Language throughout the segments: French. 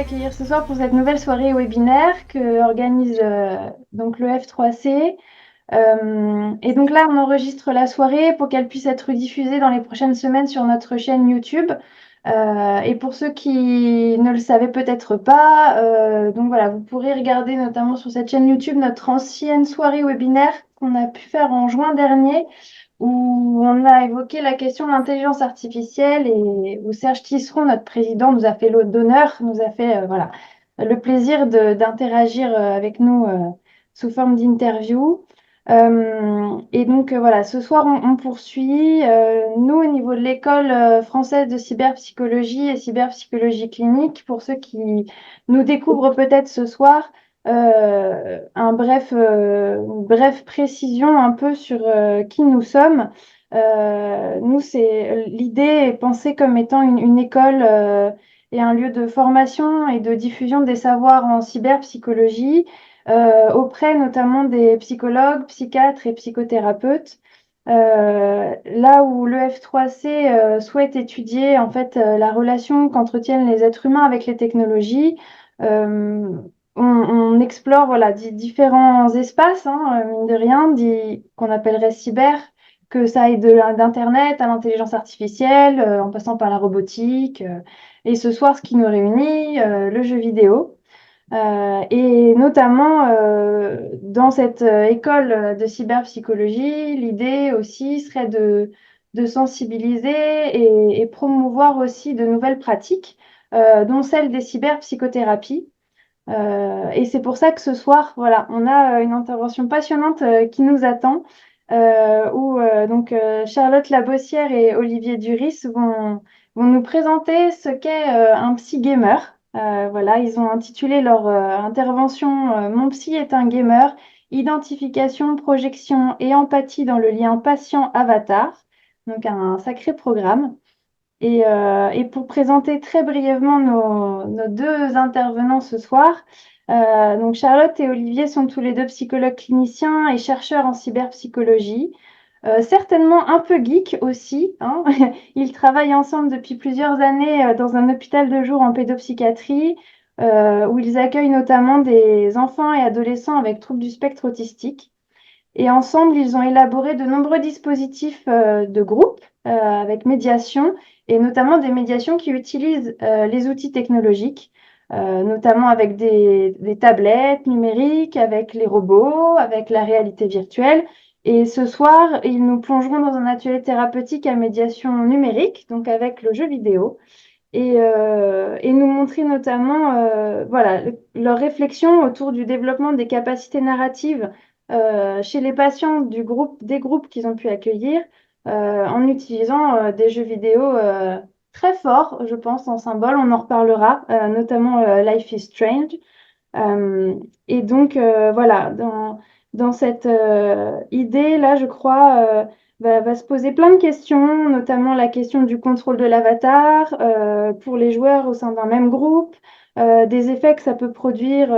accueillir ce soir pour cette nouvelle soirée webinaire que organise donc le F3C. Et donc là, on enregistre la soirée pour qu'elle puisse être diffusée dans les prochaines semaines sur notre chaîne YouTube. Et pour ceux qui ne le savaient peut-être pas, donc voilà, vous pourrez regarder notamment sur cette chaîne YouTube notre ancienne soirée webinaire qu'on a pu faire en juin dernier, où on a évoqué la question de l'intelligence artificielle et où Serge Tisseron, notre président, nous a fait l'honneur d'honneur, nous a fait voilà, le plaisir d'interagir avec nous sous forme d'interview. Et donc voilà, ce soir on poursuit. Nous, au niveau de l'école française de cyberpsychologie et cyberpsychologie clinique, pour ceux qui nous découvrent peut-être ce soir, une brève précision un peu sur qui nous sommes. Nous, l'idée est pensée comme étant une école et un lieu de formation et de diffusion des savoirs en cyberpsychologie auprès notamment des psychologues, psychiatres et psychothérapeutes. Là où le F3C souhaite étudier en fait la relation qu'entretiennent les êtres humains avec les technologies, euh, on explore voilà, différents espaces, hein, mine de rien, qu'on appellerait cyber, que ça aille d'Internet à l'intelligence artificielle, en passant par la robotique. Et ce soir, ce qui nous réunit, le jeu vidéo. Et notamment, dans cette école de cyberpsychologie, l'idée aussi serait de sensibiliser et promouvoir aussi de nouvelles pratiques, dont celle des cyberpsychothérapies. Et c'est pour ça que ce soir, voilà, on a une intervention passionnante qui nous attend, où donc Charlotte Labossière et Olivier Duris vont nous présenter ce qu'est un psy gamer. Voilà, ils ont intitulé leur intervention Mon psy est un gamer, identification, projection et empathie dans le lien patient-avatar. Donc un sacré programme. Et pour présenter très brièvement nos deux intervenants ce soir, donc Charlotte et Olivier sont tous les deux psychologues cliniciens et chercheurs en cyberpsychologie, certainement un peu geeks aussi, hein. Ils travaillent ensemble depuis plusieurs années dans un hôpital de jour en pédopsychiatrie, où ils accueillent notamment des enfants et adolescents avec troubles du spectre autistique. Et ensemble, ils ont élaboré de nombreux dispositifs de groupe avec médiation et notamment des médiations qui utilisent les outils technologiques, notamment avec des tablettes numériques, avec les robots, avec la réalité virtuelle. Et ce soir, ils nous plongeront dans un atelier thérapeutique à médiation numérique, donc avec le jeu vidéo, et nous montrer notamment voilà, leur réflexion autour du développement des capacités narratives chez les patients des groupes qu'ils ont pu accueillir en utilisant des jeux vidéo très forts, je pense, en symbole. On en reparlera, notamment Life is Strange. Euh, et donc, voilà, dans cette idée-là, je crois, va se poser plein de questions, notamment la question du contrôle de l'avatar pour les joueurs au sein d'un même groupe, des effets que ça peut produire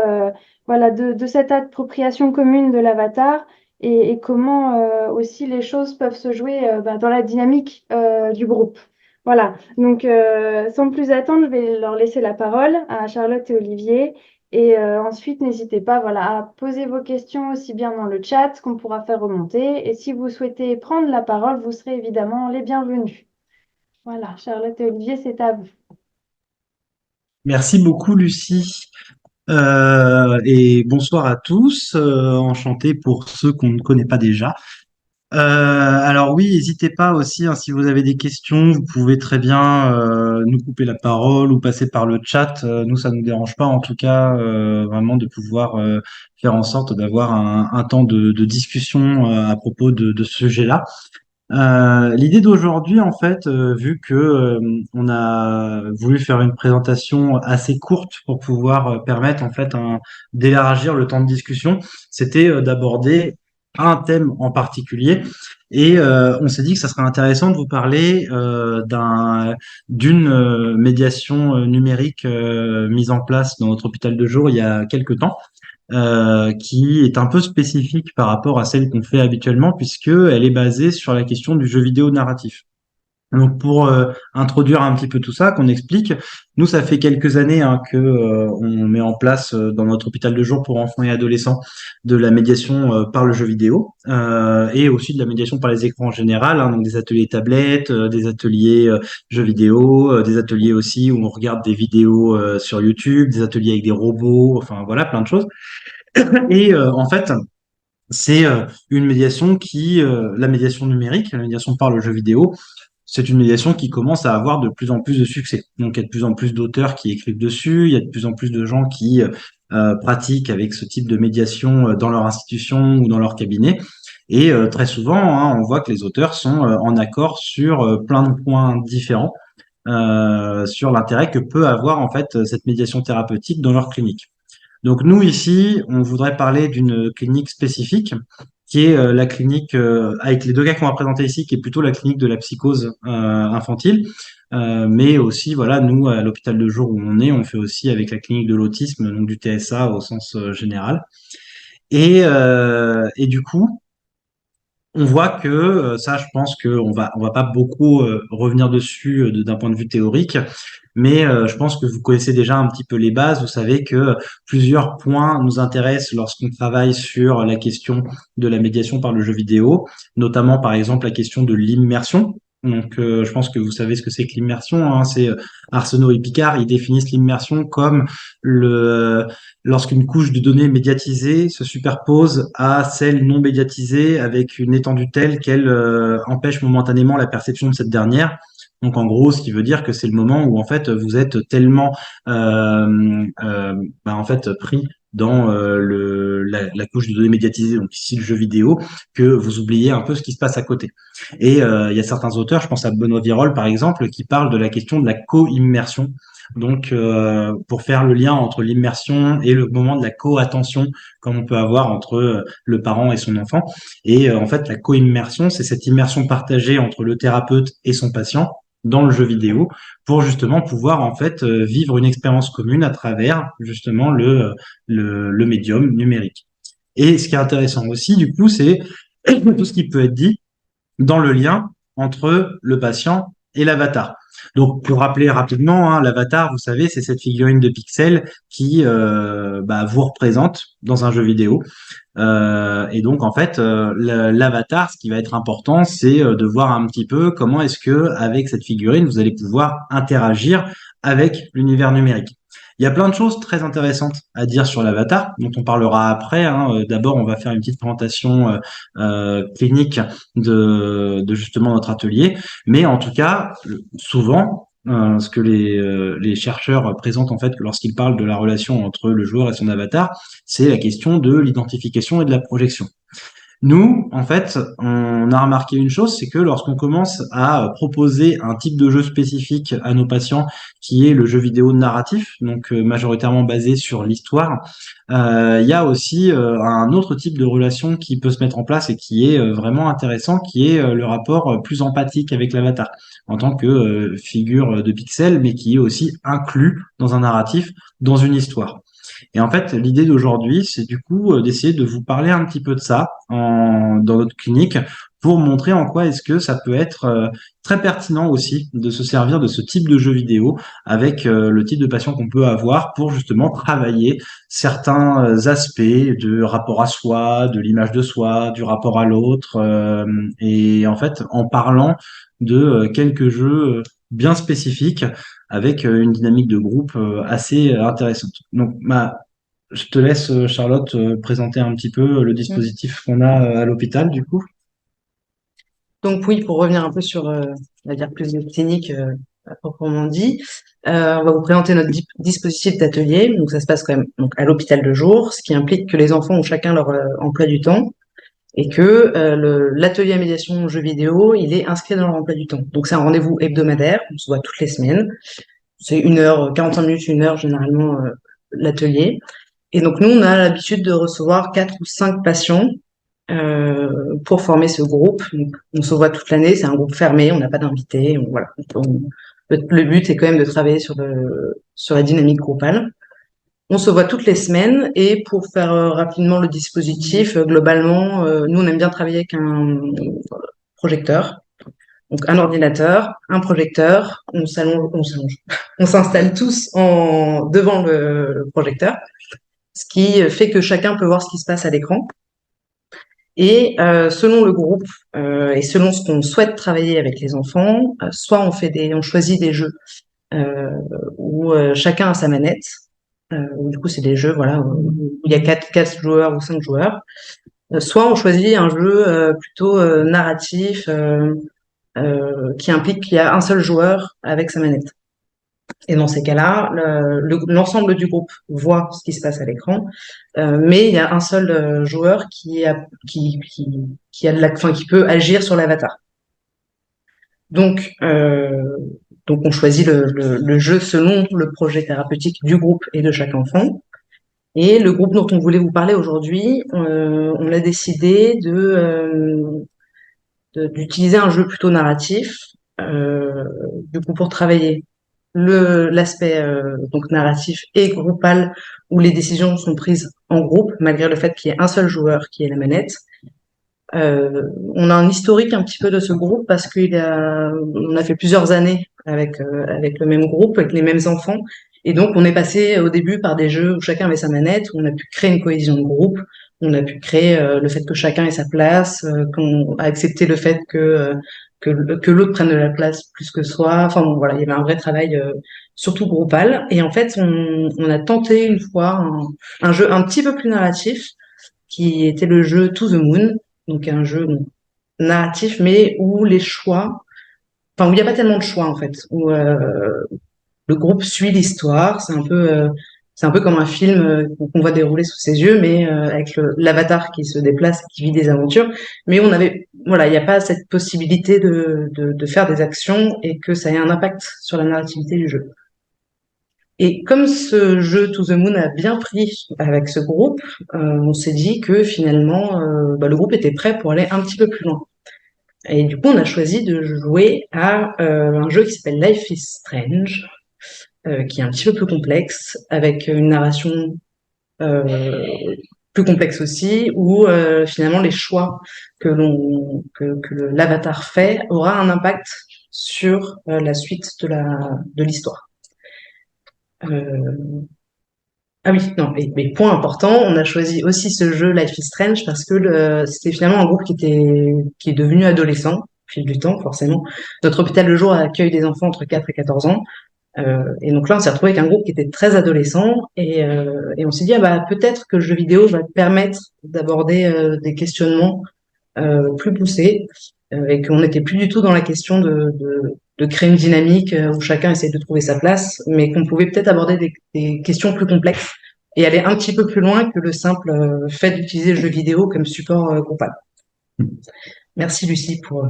voilà, de cette appropriation commune de l'avatar et comment aussi les choses peuvent se jouer dans la dynamique du groupe. Voilà, donc sans plus attendre, je vais leur laisser la parole à Charlotte et Olivier. Et ensuite, n'hésitez pas voilà, à poser vos questions aussi bien dans le chat qu'on pourra faire remonter. Et si vous souhaitez prendre la parole, vous serez évidemment les bienvenus. Voilà, Charlotte et Olivier, c'est à vous. Merci beaucoup, Lucie. Et bonsoir à tous. Enchanté pour ceux qu'on ne connaît pas déjà. Alors oui, n'hésitez pas aussi, hein, si vous avez des questions, vous pouvez très bien nous couper la parole ou passer par le chat. Nous, ça nous dérange pas, en tout cas, vraiment de pouvoir faire en sorte d'avoir un temps de discussion à propos de ce sujet-là. L'idée d'aujourd'hui, en fait, vu que on a voulu faire une présentation assez courte pour pouvoir permettre en fait d'élargir le temps de discussion, c'était d'aborder un thème en particulier. Et on s'est dit que ça serait intéressant de vous parler d'une médiation numérique mise en place dans notre hôpital de jour il y a quelques temps qui est un peu spécifique par rapport à celle qu'on fait habituellement, puisque elle est basée sur la question du jeu vidéo narratif. Donc pour introduire un petit peu tout ça, qu'on explique, nous ça fait quelques années que on met en place dans notre hôpital de jour pour enfants et adolescents de la médiation par le jeu vidéo et aussi de la médiation par les écrans en général, hein, donc des ateliers tablettes, des ateliers jeux vidéo, des ateliers aussi où on regarde des vidéos sur YouTube, des ateliers avec des robots, enfin voilà plein de choses. Et en fait c'est une médiation la médiation numérique, la médiation par le jeu vidéo, c'est une médiation qui commence à avoir de plus en plus de succès. Donc, il y a de plus en plus d'auteurs qui écrivent dessus, il y a de plus en plus de gens qui pratiquent avec ce type de médiation dans leur institution ou dans leur cabinet. Et très souvent, hein, on voit que les auteurs sont en accord sur plein de points différents sur l'intérêt que peut avoir en fait cette médiation thérapeutique dans leur clinique. Donc nous ici, on voudrait parler d'une clinique spécifique qui est la clinique avec les deux cas qu'on va présenter ici, qui est plutôt la clinique de la psychose infantile. Mais aussi, voilà, nous, à l'hôpital de jour où on est, on fait aussi avec la clinique de l'autisme, donc du TSA au sens général. Et du coup, on voit que ça, je pense qu'on va pas beaucoup revenir dessus d'un point de vue théorique, mais je pense que vous connaissez déjà un petit peu les bases. Vous savez que plusieurs points nous intéressent lorsqu'on travaille sur la question de la médiation par le jeu vidéo, notamment par exemple la question de l'immersion. Donc, je pense que vous savez ce que c'est que l'immersion, hein. C'est Arsenault et Picard, ils définissent l'immersion comme le lorsqu'une couche de données médiatisée se superpose à celle non médiatisée avec une étendue telle qu'elle empêche momentanément la perception de cette dernière. Donc en gros, ce qui veut dire que c'est le moment où en fait vous êtes tellement en fait pris dans la couche de données médiatisée, donc ici le jeu vidéo, que vous oubliez un peu ce qui se passe à côté. Et il y a certains auteurs, je pense à Benoît Virol par exemple, qui parlent de la question de la co-immersion. Donc, pour faire le lien entre l'immersion et le moment de la co-attention, comme on peut avoir entre le parent et son enfant. Et en fait, la co-immersion, c'est cette immersion partagée entre le thérapeute et son patient dans le jeu vidéo pour justement pouvoir en fait vivre une expérience commune à travers justement le médium numérique. Et ce qui est intéressant aussi, du coup, c'est tout ce qui peut être dit dans le lien entre le patient et l'avatar. Donc, pour rappeler rapidement, hein, l'avatar, vous savez, c'est cette figurine de pixels qui vous représente dans un jeu vidéo. Et donc, en fait, l'avatar, ce qui va être important, c'est de voir un petit peu comment est-ce que, avec cette figurine, vous allez pouvoir interagir avec l'univers numérique. Il y a plein de choses très intéressantes à dire sur l'avatar, dont on parlera après, hein. D'abord, on va faire une petite présentation clinique de justement notre atelier. Mais en tout cas, souvent, ce que les chercheurs présentent en fait lorsqu'ils parlent de la relation entre le joueur et son avatar, c'est la question de l'identification et de la projection. Nous, en fait, on a remarqué une chose, c'est que lorsqu'on commence à proposer un type de jeu spécifique à nos patients, qui est le jeu vidéo narratif, donc majoritairement basé sur l'histoire, il y a aussi un autre type de relation qui peut se mettre en place et qui est vraiment intéressant, qui est le rapport plus empathique avec l'avatar, en tant que figure de pixel, mais qui est aussi inclus dans un narratif, dans une histoire. Et en fait, l'idée d'aujourd'hui, c'est du coup d'essayer de vous parler un petit peu de ça dans notre clinique pour montrer en quoi est-ce que ça peut être très pertinent aussi de se servir de ce type de jeu vidéo avec le type de patient qu'on peut avoir pour justement travailler certains aspects de rapport à soi, de l'image de soi, du rapport à l'autre, et en fait en parlant de quelques jeux bien spécifiques avec une dynamique de groupe assez intéressante. Donc, je te laisse, Charlotte, présenter un petit peu le Mm. dispositif qu'on a à l'hôpital, du coup. Donc oui, pour revenir un peu sur, on va dire plus de clinique à proprement dit, on va vous présenter notre dispositif d'atelier. Donc ça se passe quand même donc à l'hôpital de jour, ce qui implique que les enfants ont chacun leur emploi du temps et que l'atelier à médiation jeux vidéo, il est inscrit dans leur emploi du temps. Donc c'est un rendez-vous hebdomadaire, on se voit toutes les semaines. C'est 1 heure, 45 minutes, 1 heure généralement l'atelier. Et donc nous, on a l'habitude de recevoir 4 ou 5 patients pour former ce groupe. Donc, on se voit toute l'année, c'est un groupe fermé, on n'a pas d'invités. Voilà. Le but est quand même de travailler sur la dynamique groupale. On se voit toutes les semaines et pour faire rapidement le dispositif, globalement, nous on aime bien travailler avec un projecteur. Donc un ordinateur, un projecteur, on s'installe tous devant le projecteur, ce qui fait que chacun peut voir ce qui se passe à l'écran. Et selon le groupe et selon ce qu'on souhaite travailler avec les enfants, soit on choisit des jeux où chacun a sa manette. Du coup, c'est des jeux voilà où il y a quatre joueurs ou 5 joueurs. Soit on choisit un jeu plutôt narratif qui implique qu'il y a un seul joueur avec sa manette. Et dans ces cas-là, l'ensemble du groupe voit ce qui se passe à l'écran, mais il y a un seul joueur qui peut agir sur l'avatar. Donc, on choisit le jeu selon le projet thérapeutique du groupe et de chaque enfant. Et le groupe dont on voulait vous parler aujourd'hui, on a décidé d'utiliser un jeu plutôt narratif, du coup pour travailler l'aspect donc narratif et groupal où les décisions sont prises en groupe malgré le fait qu'il y ait un seul joueur qui ait la manette. On a un historique un petit peu de ce groupe parce on a fait plusieurs années avec le même groupe, avec les mêmes enfants, et donc on est passé au début par des jeux où chacun avait sa manette, où on a pu créer une cohésion de groupe, on a pu créer le fait que chacun ait sa place, qu'on a accepté le fait que l'autre prenne de la place plus que soi. Enfin bon, voilà, il y avait un vrai travail surtout groupal. Et en fait, on a tenté une fois un jeu un petit peu plus narratif qui était le jeu To the Moon, donc un jeu narratif mais où les choix, enfin où il n'y a pas tellement de choix en fait, où le groupe suit l'histoire, c'est un peu comme un film qu'on voit dérouler sous ses yeux, mais avec l'avatar qui se déplace, qui vit des aventures. Mais voilà, il n'y a pas cette possibilité de faire des actions et que ça ait un impact sur la narrativité du jeu. Et comme ce jeu To the Moon a bien pris avec ce groupe, on s'est dit que finalement, le groupe était prêt pour aller un petit peu plus loin. Et du coup, on a choisi de jouer à un jeu qui s'appelle Life is Strange, qui est un petit peu plus complexe, avec une narration plus complexe aussi, où finalement les choix que l'avatar fait aura un impact sur la suite de l'histoire. Ah oui, non, mais point important, on a choisi aussi ce jeu Life is Strange parce que c'était finalement un groupe qui est devenu adolescent au fil du temps, forcément. Notre hôpital de jour accueille des enfants entre 4 et 14 ans. Et donc là, on s'est retrouvé avec un groupe qui était très adolescent et on s'est dit, peut-être que le jeu vidéo va permettre d'aborder des questionnements plus poussés et qu'on n'était plus du tout dans la question de créer une dynamique où chacun essaie de trouver sa place, mais qu'on pouvait peut-être aborder des questions plus complexes et aller un petit peu plus loin que le simple fait d'utiliser le jeu vidéo comme support groupal. Merci Lucie pour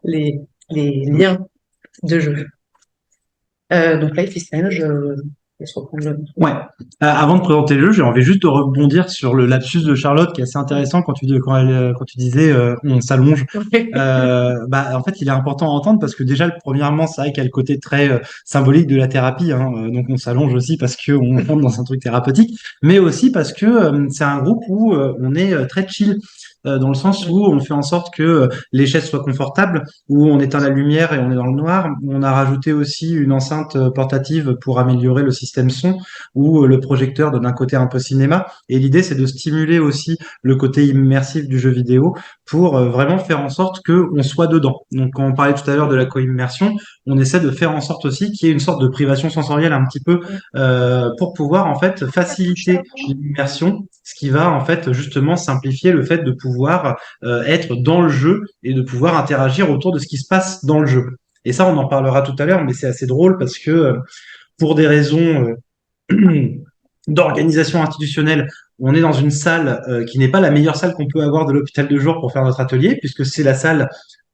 les liens de jeu. Donc Life is Strange, laisse reprendre le... Ouais. Avant de présenter le jeu, j'ai envie juste de rebondir sur le lapsus de Charlotte qui est assez intéressant quand tu disais on s'allonge. En fait, il est important à entendre parce que déjà, premièrement, c'est vrai qu'il y a le côté très symbolique de la thérapie. Hein, donc on s'allonge aussi parce que on rentre dans un truc thérapeutique, mais aussi parce que c'est un groupe où on est très chill. Dans le sens où on fait en sorte que les chaises soient confortables, où on éteint la lumière et on est dans le noir. On a rajouté aussi une enceinte portative pour améliorer le système son, où le projecteur donne un côté un peu cinéma. Et l'idée, c'est de stimuler aussi le côté immersif du jeu vidéo pour vraiment faire en sorte que on soit dedans. Donc, quand on parlait tout à l'heure de la co-immersion, on essaie de faire en sorte aussi qu'il y ait une sorte de privation sensorielle un petit peu pour pouvoir en fait faciliter l'immersion, ce qui va en fait justement simplifier le fait de pouvoir être dans le jeu et de pouvoir interagir autour de ce qui se passe dans le jeu. Et ça, on en parlera tout à l'heure, mais c'est assez drôle parce que pour des raisons d'organisation institutionnelle, on est dans une salle qui n'est pas la meilleure salle qu'on peut avoir de l'hôpital de jour pour faire notre atelier, puisque c'est la salle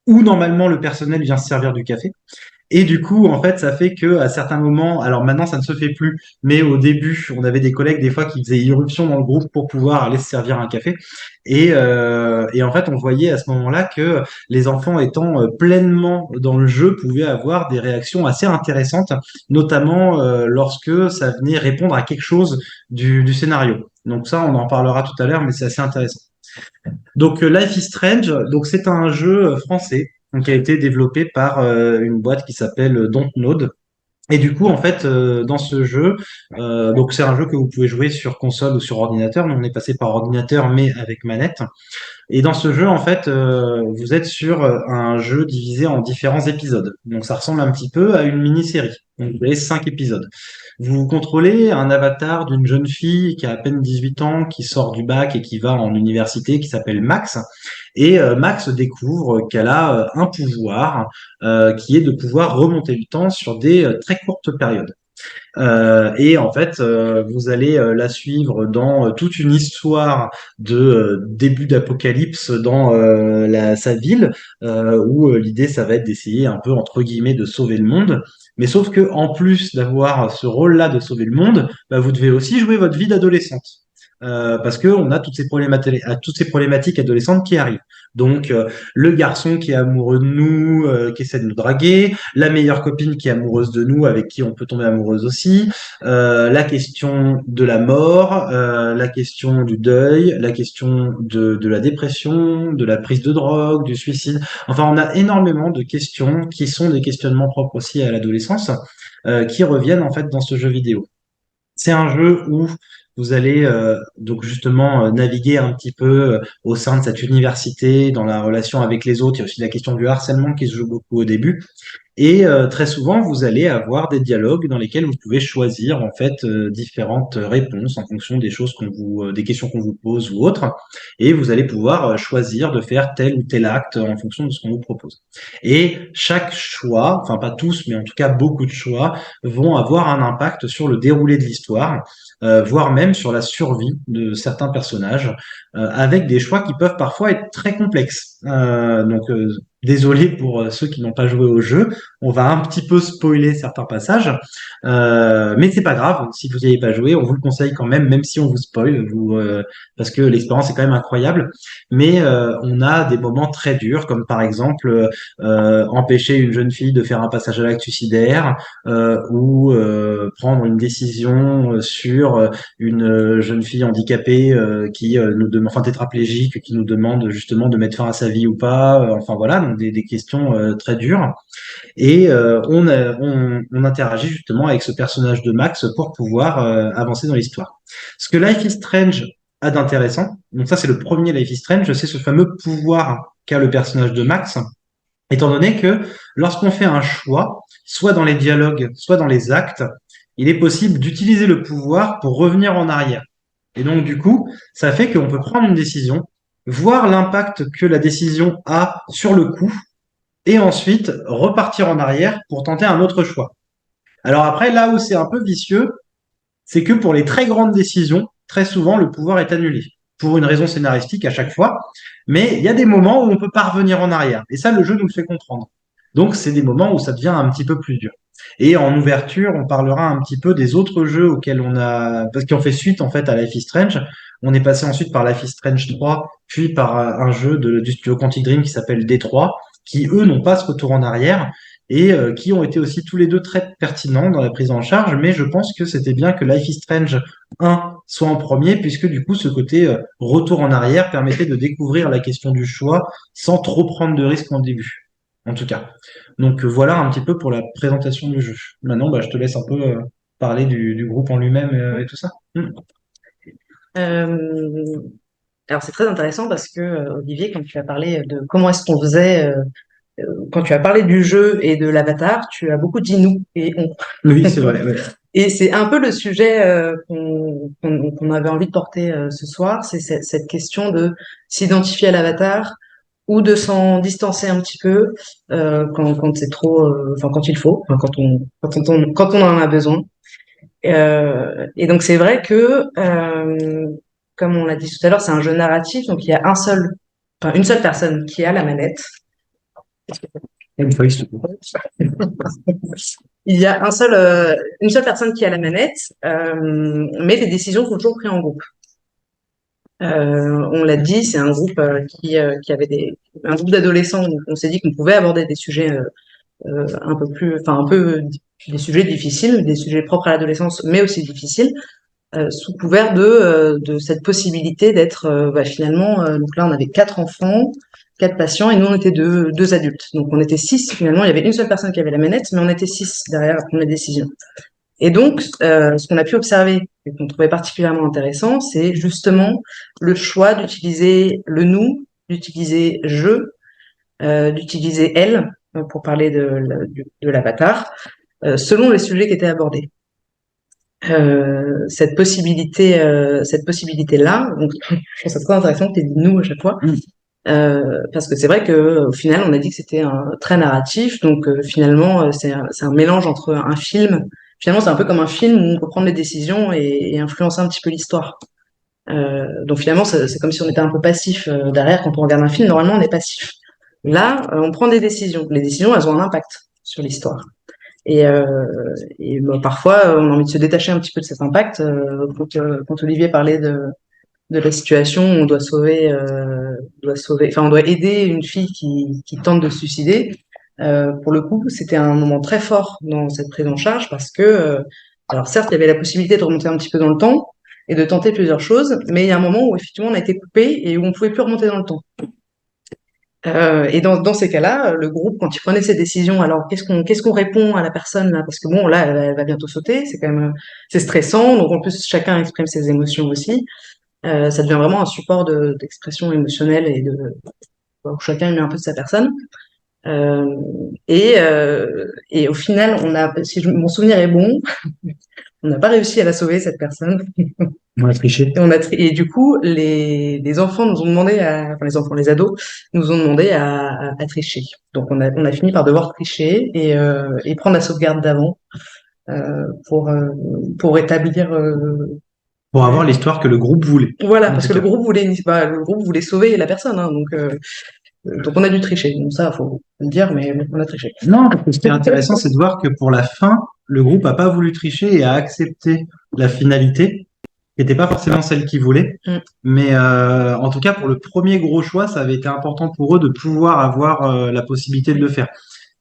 où normalement le personnel vient se servir du café. Et du coup, en fait, ça fait que à certains moments, alors maintenant ça ne se fait plus, mais au début, on avait des collègues des fois qui faisaient irruption dans le groupe pour pouvoir aller se servir un café. Et en fait, on voyait à ce moment-là que les enfants étant pleinement dans le jeu pouvaient avoir des réactions assez intéressantes, notamment lorsque ça venait répondre à quelque chose du scénario. Donc ça, on en parlera tout à l'heure, mais c'est assez intéressant. Donc Life is Strange, donc c'est un jeu français donc qui a été développé par une boîte qui s'appelle Dontnod. Et du coup, en fait, dans ce jeu, donc c'est un jeu que vous pouvez jouer sur console ou sur ordinateur. Nous, on est passé par ordinateur, mais avec manette. Et dans ce jeu, en fait, vous êtes sur un jeu divisé en différents épisodes. Donc ça ressemble un petit peu à une mini-série. Donc vous avez 5 épisodes. Vous contrôlez un avatar d'une jeune fille qui a à peine 18 ans, qui sort du bac et qui va en université, qui s'appelle Max. Et Max découvre qu'elle a un pouvoir qui est de pouvoir remonter le temps sur des très courtes périodes. Et en fait, vous allez la suivre dans toute une histoire de début d'apocalypse dans sa ville, où l'idée, ça va être d'essayer un peu, entre guillemets, de sauver le monde. Mais sauf que en plus d'avoir ce rôle-là de sauver le monde, bah, vous devez aussi jouer votre vie d'adolescente. Parce que on a toutes ces problématiques adolescentes qui arrivent. Donc le garçon qui est amoureux de nous, qui essaie de nous draguer, la meilleure copine qui est amoureuse de nous, avec qui on peut tomber amoureuse aussi, la question de la mort, la question du deuil, la question de la dépression, de la prise de drogue, du suicide. Enfin, on a énormément de questions qui sont des questionnements propres aussi à l'adolescence, qui reviennent en fait dans ce jeu vidéo. C'est un jeu où vous allez donc justement naviguer un petit peu au sein de cette université, dans la relation avec les autres. Il y a aussi la question du harcèlement qui se joue beaucoup au début. Et très souvent, vous allez avoir des dialogues dans lesquels vous pouvez choisir en fait différentes réponses en fonction des choses des questions qu'on vous pose ou autres. Et vous allez pouvoir choisir de faire tel ou tel acte en fonction de ce qu'on vous propose. Et chaque choix, enfin pas tous, mais en tout cas beaucoup de choix, vont avoir un impact sur le déroulé de l'histoire, voire même sur la survie de certains personnages, avec des choix qui peuvent parfois être très complexes. Désolé pour ceux qui n'ont pas joué au jeu, on va un petit peu spoiler certains passages, mais c'est pas grave. Si vous n'y avez pas joué, on vous le conseille quand même, même si on vous spoil, parce que l'expérience est quand même incroyable. Mais on a des moments très durs, comme par exemple empêcher une jeune fille de faire un passage à l'acte suicidaire, ou prendre une décision sur une jeune fille handicapée qui nous demande, enfin tétraplégique, qui nous demande justement de mettre fin à sa vie ou pas. Enfin voilà, donc des questions très dures. Et on interagit justement avec ce personnage de Max pour pouvoir avancer dans l'histoire. Ce que Life is Strange a d'intéressant, donc ça c'est le premier Life is Strange, c'est ce fameux pouvoir qu'a le personnage de Max, étant donné que lorsqu'on fait un choix, soit dans les dialogues, soit dans les actes, il est possible d'utiliser le pouvoir pour revenir en arrière. Et donc, du coup, ça fait qu'on peut prendre une décision, voir l'impact que la décision a sur le coup, et ensuite repartir en arrière pour tenter un autre choix. Alors après, là où c'est un peu vicieux, c'est que pour les très grandes décisions, très souvent, le pouvoir est annulé. Pour une raison scénaristique à chaque fois. Mais il y a des moments où on peut pas revenir en arrière. Et ça, le jeu nous le fait comprendre. Donc, c'est des moments où ça devient un petit peu plus dur. Et en ouverture, on parlera un petit peu des autres jeux auxquels parce qu'ils ont fait suite, en fait, à Life is Strange. On est passé ensuite par Life is Strange 3, puis par un jeu du studio Quantic Dream qui s'appelle D3, qui, eux, n'ont pas ce retour en arrière et qui ont été aussi tous les deux très pertinents dans la prise en charge, mais je pense que c'était bien que Life is Strange 1 soit en premier, puisque du coup ce côté retour en arrière permettait de découvrir la question du choix sans trop prendre de risques en début, en tout cas. Donc voilà un petit peu pour la présentation du jeu. Maintenant, bah, je te laisse un peu parler du groupe en lui-même et tout ça. Euh, alors c'est très intéressant parce que Olivier, quand tu as parlé de comment est-ce qu'on faisait, quand tu as parlé du jeu et de l'avatar, tu as beaucoup dit nous et on. Oui, c'est vrai. Ouais. Et c'est un peu le sujet qu'on avait envie de porter ce soir, c'est cette question de s'identifier à l'avatar ou de s'en distancer un petit peu quand c'est trop, enfin quand il faut, enfin, quand on en a besoin. Et donc c'est vrai que, comme on l'a dit tout à l'heure, c'est un jeu narratif, donc il y a une seule personne qui a la manette. Une feuille, s'il te plaît. Il y a une seule personne qui a la manette, mais les décisions sont toujours prises en groupe. On l'a dit, c'est un groupe qui avait un groupe d'adolescents. Donc on s'est dit qu'on pouvait aborder des sujets des sujets difficiles, des sujets propres à l'adolescence, mais aussi difficiles, sous couvert de cette possibilité d'être finalement. Donc là, on avait 4 enfants 4 patients et nous on était deux adultes. Donc on était 6 finalement. Il y avait une seule personne qui avait la manette, mais on était 6 derrière à prendre les décisions. Et donc ce qu'on a pu observer et qu'on trouvait particulièrement intéressant, c'est justement le choix d'utiliser le nous, d'utiliser je, d'utiliser elle pour parler de l'avatar, selon les sujets qui étaient abordés. Cette possibilité-là, donc je trouve ça très intéressant que tu aies dit nous à chaque fois, parce que c'est vrai que au final on a dit que c'était très narratif, donc finalement c'est un mélange entre un film. Finalement c'est un peu comme un film où on peut prendre les décisions et influencer un petit peu l'histoire. Donc finalement c'est comme si on était un peu passif derrière quand on regarde un film. Normalement on est passif. Là on prend des décisions. Les décisions elles ont un impact sur l'histoire. Et bah, parfois, on a envie de se détacher un petit peu de cet impact. Quand Olivier parlait de la situation où on enfin, on doit aider une fille qui tente de se suicider. Pour le coup, c'était un moment très fort dans cette prise en charge parce que, alors certes, il y avait la possibilité de remonter un petit peu dans le temps et de tenter plusieurs choses, mais il y a un moment où effectivement on a été coupé et où on pouvait plus remonter dans le temps. Et dans ces cas-là, le groupe, quand il prenait ses décisions, alors qu'est-ce qu'on répond à la personne là? Parce que bon, là, elle va bientôt sauter, c'est quand même c'est stressant, donc en plus chacun exprime ses émotions aussi. Ça devient vraiment un support d'expression émotionnelle où chacun met un peu de sa personne. Euh, et au final, si mon souvenir est bon, on n'a pas réussi à la sauver cette personne. On a triché. Et du coup, les enfants nous ont demandé enfin les enfants, les ados, nous ont demandé à tricher. Donc on a fini par devoir tricher et prendre la sauvegarde d'avant pour établir. Pour avoir l'histoire que le groupe voulait. Voilà, parce que le groupe voulait sauver la personne, hein, donc on a dû tricher. Donc ça, faut le dire, mais on a triché. Non, parce que ce qui est intéressant, c'est de voir que pour la fin, le groupe a pas voulu tricher et a accepté la finalité, qui n'était pas forcément celle qu'ils voulaient. Mais en tout cas, pour le premier gros choix, ça avait été important pour eux de pouvoir avoir la possibilité de le faire.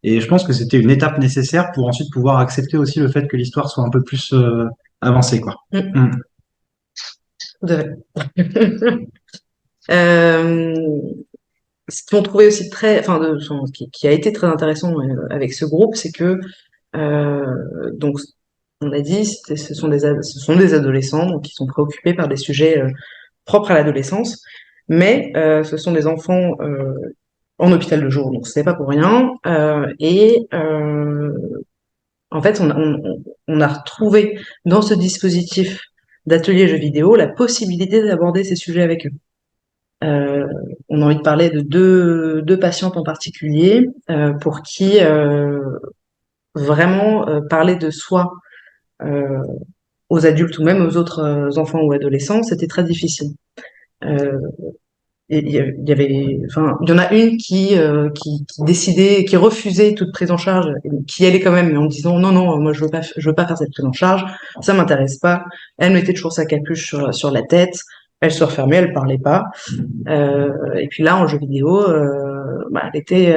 Et je pense que c'était une étape nécessaire pour ensuite pouvoir accepter aussi le fait que l'histoire soit un peu plus avancée, quoi. Tout à fait. Ce qu'on trouvait aussi qui a été très intéressant avec ce groupe, c'est que donc on a dit ce sont des adolescents donc qui sont préoccupés par des sujets propres à l'adolescence, mais ce sont des enfants en hôpital de jour, donc c'est pas pour rien. En fait, on a retrouvé dans ce dispositif d'atelier jeux vidéo la possibilité d'aborder ces sujets avec eux. On a envie de parler de deux patientes en particulier pour qui vraiment parler de soi aux adultes ou même aux autres enfants ou adolescents, c'était très difficile. Il y en a une qui décidait, qui refusait toute prise en charge, qui allait quand même, mais en disant non, moi je veux pas faire cette prise en charge, ça m'intéresse pas. Elle mettait toujours sa capuche sur la tête, elle se refermait, elle parlait pas. Et puis là, en jeu vidéo, elle était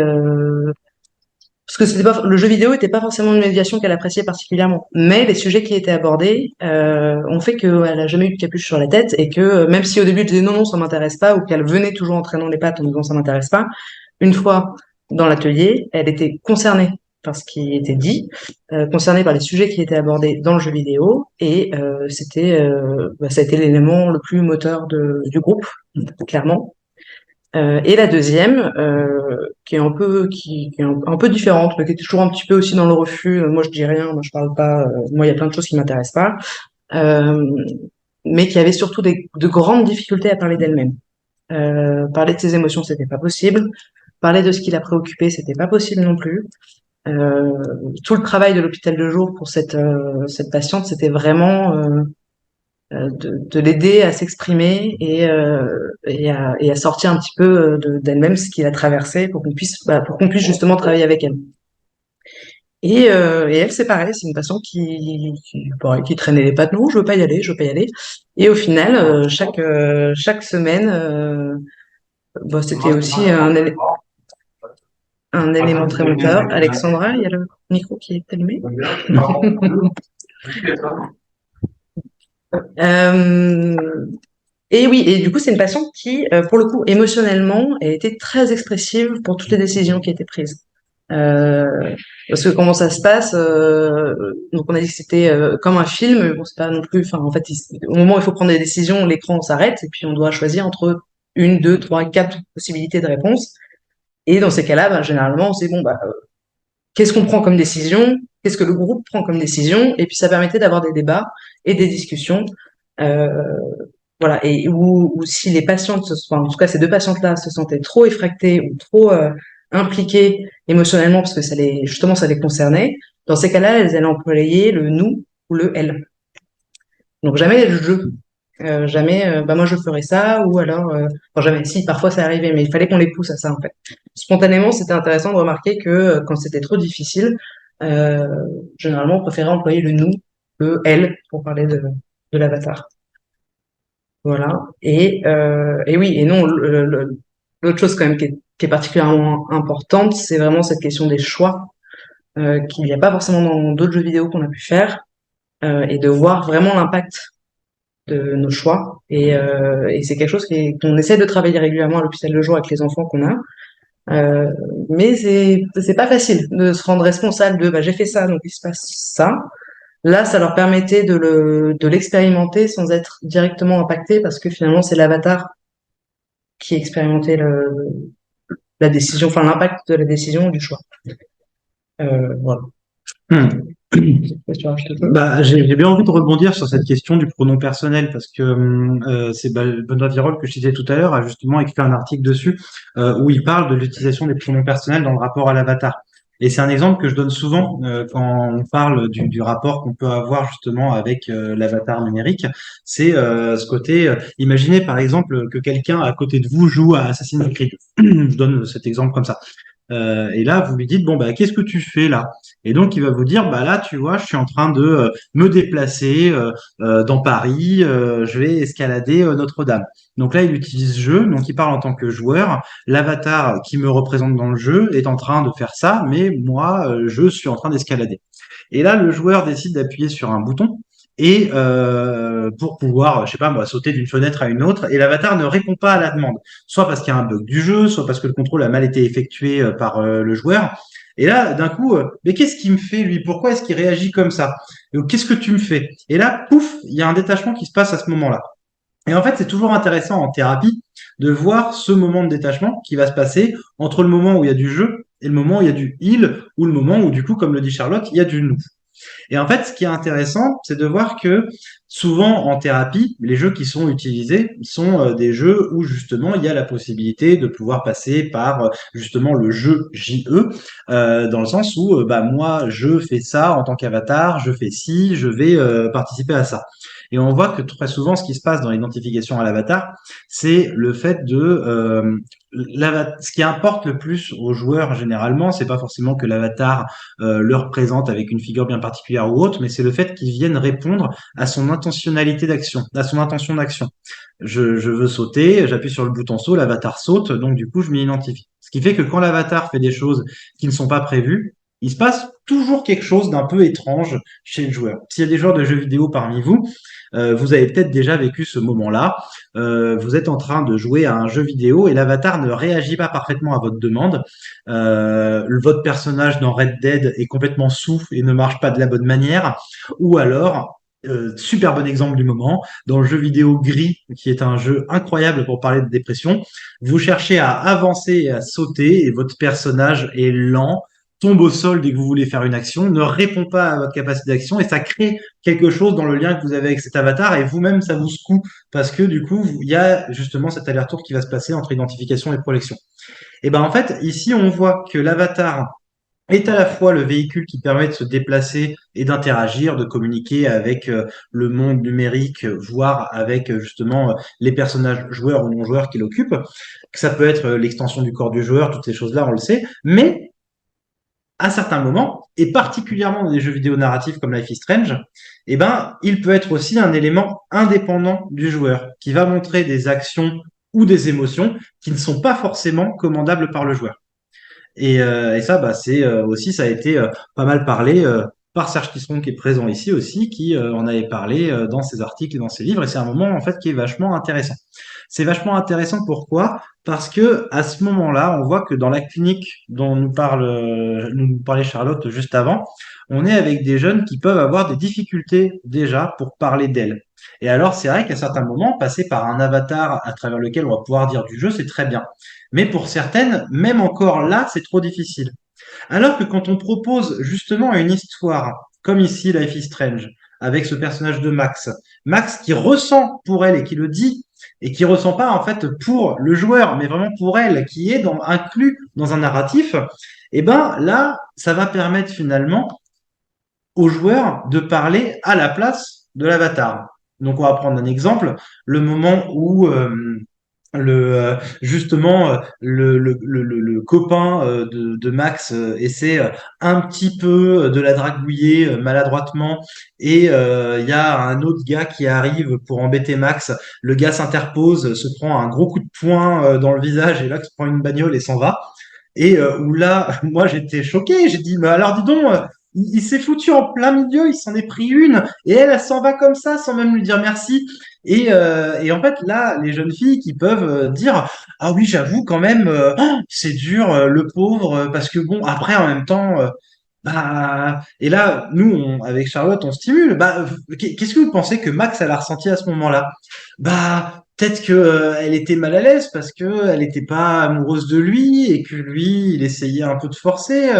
parce que le jeu vidéo était pas forcément une médiation qu'elle appréciait particulièrement, mais les sujets qui étaient abordés ont fait qu'elle a jamais eu de capuche sur la tête et que même si au début elle disait non ça m'intéresse pas ou qu'elle venait toujours en traînant les pattes en disant ça m'intéresse pas, une fois dans l'atelier, elle était concernée par ce qui était dit, concernée par les sujets qui étaient abordés dans le jeu vidéo et ça a été l'élément le plus moteur du groupe, clairement. Et la deuxième, qui est un peu différente, mais qui était toujours un petit peu aussi dans le refus. Moi, je dis rien, moi, je parle pas. Moi, il y a plein de choses qui m'intéressent pas. Mais qui avait surtout de grandes difficultés à parler d'elle-même. Parler de ses émotions, c'était pas possible. Parler de ce qui la préoccupait, c'était pas possible non plus. Tout le travail de l'hôpital de jour pour cette patiente, c'était vraiment de l'aider à s'exprimer et à sortir un petit peu d'elle-même ce qu'il a traversé pour qu'on puisse justement travailler avec elle. Et elle, c'est pareil, c'est une patiente qui traînait les pattes. Non, je veux pas y aller. Et au final, chaque semaine, c'était aussi un élément très moteur. Alexandra, il y a le micro qui est allumé. Et oui, et du coup, c'est une patiente qui, pour le coup, émotionnellement, a été très expressive pour toutes les décisions qui étaient prises. Euh, Parce que comment ça se passe, donc on a dit que c'était comme un film, mais bon, c'est pas non plus. Enfin, en fait, au moment où il faut prendre des décisions, l'écran s'arrête et puis on doit choisir entre une, deux, trois, quatre possibilités de réponse. Et dans ces cas-là, bah, généralement, c'est bon, bah, qu'est-ce qu'on prend comme décision? Qu'est-ce que le groupe prend comme décision? Et puis ça permettait d'avoir des débats et des discussions. Euh, voilà, et ou si les patientes, enfin, en tout cas ces deux patientes-là se sentaient trop effractées ou trop impliquées émotionnellement parce que justement ça les concernait, dans ces cas-là, elles allaient employer le nous ou le elle. Donc jamais le je. Jamais, bah moi je ferais ça, ou alors, enfin jamais, si parfois ça arrivait, mais il fallait qu'on les pousse à ça en fait. Spontanément, c'était intéressant de remarquer que quand c'était trop difficile, euh, généralement on préférait employer le nous, le elle pour parler de l'avatar. Voilà. Et oui, et non, l'autre chose quand même qui est particulièrement importante, c'est vraiment cette question des choix qu'il n'y a pas forcément dans d'autres jeux vidéo qu'on a pu faire, et de voir vraiment l'impact de nos choix. Et c'est quelque chose qu'on essaie de travailler régulièrement à l'hôpital de jour avec les enfants qu'on a. Euh, mais c'est pas facile de se rendre responsable de bah, j'ai fait ça, donc il se passe ça. Là, ça leur permettait de l'expérimenter sans être directement impacté parce que finalement, c'est l'avatar qui expérimentait la décision, enfin l'impact de la décision ou du choix. Voilà. Hmm. Bah, j'ai bien envie de rebondir sur cette question du pronom personnel parce que c'est Benoît Virol que je citais tout à l'heure a justement écrit un article dessus où il parle de l'utilisation des pronoms personnels dans le rapport à l'avatar. Et c'est un exemple que je donne souvent quand on parle du rapport qu'on peut avoir justement avec l'avatar numérique. C'est ce côté. Imaginez par exemple que quelqu'un à côté de vous joue à Assassin's Creed. Je donne cet exemple comme ça. Et là, vous lui dites, bon, bah, qu'est-ce que tu fais là? Et donc, il va vous dire, bah là, tu vois, je suis en train de me déplacer dans Paris, je vais escalader Notre-Dame. Donc là, il utilise jeu, donc il parle en tant que joueur. L'avatar qui me représente dans le jeu est en train de faire ça, mais moi, je suis en train d'escalader. Et là, le joueur décide d'appuyer sur un bouton et pour pouvoir, je sais pas, moi, sauter d'une fenêtre à une autre. Et l'avatar ne répond pas à la demande, soit parce qu'il y a un bug du jeu, soit parce que le contrôle a mal été effectué par le joueur. Et là, d'un coup, mais qu'est-ce qu'il me fait lui? Pourquoi est-ce qu'il réagit comme ça? Donc, qu'est-ce que tu me fais? Et là, pouf, il y a un détachement qui se passe à ce moment-là. Et en fait, c'est toujours intéressant en thérapie de voir ce moment de détachement qui va se passer entre le moment où il y a du jeu et le moment où il y a du il, ou le moment où, du coup, comme le dit Charlotte, il y a du nous. Et en fait, ce qui est intéressant, c'est de voir que souvent en thérapie, les jeux qui sont utilisés sont des jeux où justement il y a la possibilité de pouvoir passer par justement le jeu JE, dans le sens où bah moi je fais ça en tant qu'avatar, je fais ci, je vais participer à ça. Et on voit que très souvent, ce qui se passe dans l'identification à l'avatar, c'est le fait de ce qui importe le plus aux joueurs généralement, c'est pas forcément que l'avatar le représente avec une figure bien particulière ou autre, mais c'est le fait qu'il vienne répondre à son intentionnalité d'action, à son intention d'action. Je veux sauter, j'appuie sur le bouton saut, l'avatar saute, donc du coup je m'identifie. Ce qui fait que quand l'avatar fait des choses qui ne sont pas prévues, il se passe toujours quelque chose d'un peu étrange chez le joueur. S'il y a des joueurs de jeux vidéo parmi vous, vous avez peut-être déjà vécu ce moment-là. Vous êtes en train de jouer à un jeu vidéo et l'avatar ne réagit pas parfaitement à votre demande. Votre personnage dans Red Dead est complètement souffle et ne marche pas de la bonne manière. Ou alors, super bon exemple du moment, dans le jeu vidéo Gris, qui est un jeu incroyable pour parler de dépression, vous cherchez à avancer et à sauter et votre personnage est lent, tombe au sol dès que vous voulez faire une action, ne répond pas à votre capacité d'action et ça crée quelque chose dans le lien que vous avez avec cet avatar et vous-même ça vous secoue parce que du coup il y a justement cet aller-retour qui va se passer entre identification et projection. Et ben en fait ici on voit que l'avatar est à la fois le véhicule qui permet de se déplacer et d'interagir, de communiquer avec le monde numérique, voire avec justement les personnages joueurs ou non joueurs qui l'occupent. Ça peut être l'extension du corps du joueur, toutes ces choses-là, on le sait. Mais à certains moments, et particulièrement dans des jeux vidéo narratifs comme Life is Strange, eh ben, il peut être aussi un élément indépendant du joueur, qui va montrer des actions ou des émotions qui ne sont pas forcément commandables par le joueur. Et ça, bah, c'est aussi, ça a été pas mal parlé par Serge Tisseron qui est présent ici aussi, qui en avait parlé dans ses articles et dans ses livres. Et c'est un moment en fait qui est vachement intéressant. C'est vachement intéressant pourquoi? Parce que à ce moment-là, on voit que dans la clinique dont nous parlait Charlotte juste avant, on est avec des jeunes qui peuvent avoir des difficultés déjà pour parler d'elles. Et alors, c'est vrai qu'à certains moments, passer par un avatar à travers lequel on va pouvoir dire du jeu, c'est très bien. Mais pour certaines, même encore là, c'est trop difficile. Alors que quand on propose justement une histoire, comme ici Life is Strange, avec ce personnage de Max, Max qui ressent pour elle et qui le dit, et qui ressent pas en fait pour le joueur, mais vraiment pour elle, qui est inclus dans un narratif, et ben là, ça va permettre finalement au joueur de parler à la place de l'avatar. Donc on va prendre un exemple, le moment où justement le copain de Max essaie un petit peu de la dragouiller maladroitement et il y a un autre gars qui arrive pour embêter Max. Le gars s'interpose, se prend un gros coup de poing dans le visage et là se prend une bagnole et s'en va. Et où là, moi j'étais choqué, j'ai dit, mais alors dis donc, il s'est foutu en plein milieu, il s'en est pris une, et elle s'en va comme ça sans même lui dire merci. Et en fait, là, les jeunes filles qui peuvent dire, ah oui, j'avoue quand même, c'est dur, le pauvre, parce que bon, après, en même temps, bah, et là, nous, avec Charlotte, on stimule. Bah, qu'est-ce que vous pensez que Max, elle a ressenti à ce moment-là? Bah, peut-être que elle était mal à l'aise parce que elle n'était pas amoureuse de lui et que lui, il essayait un peu de forcer.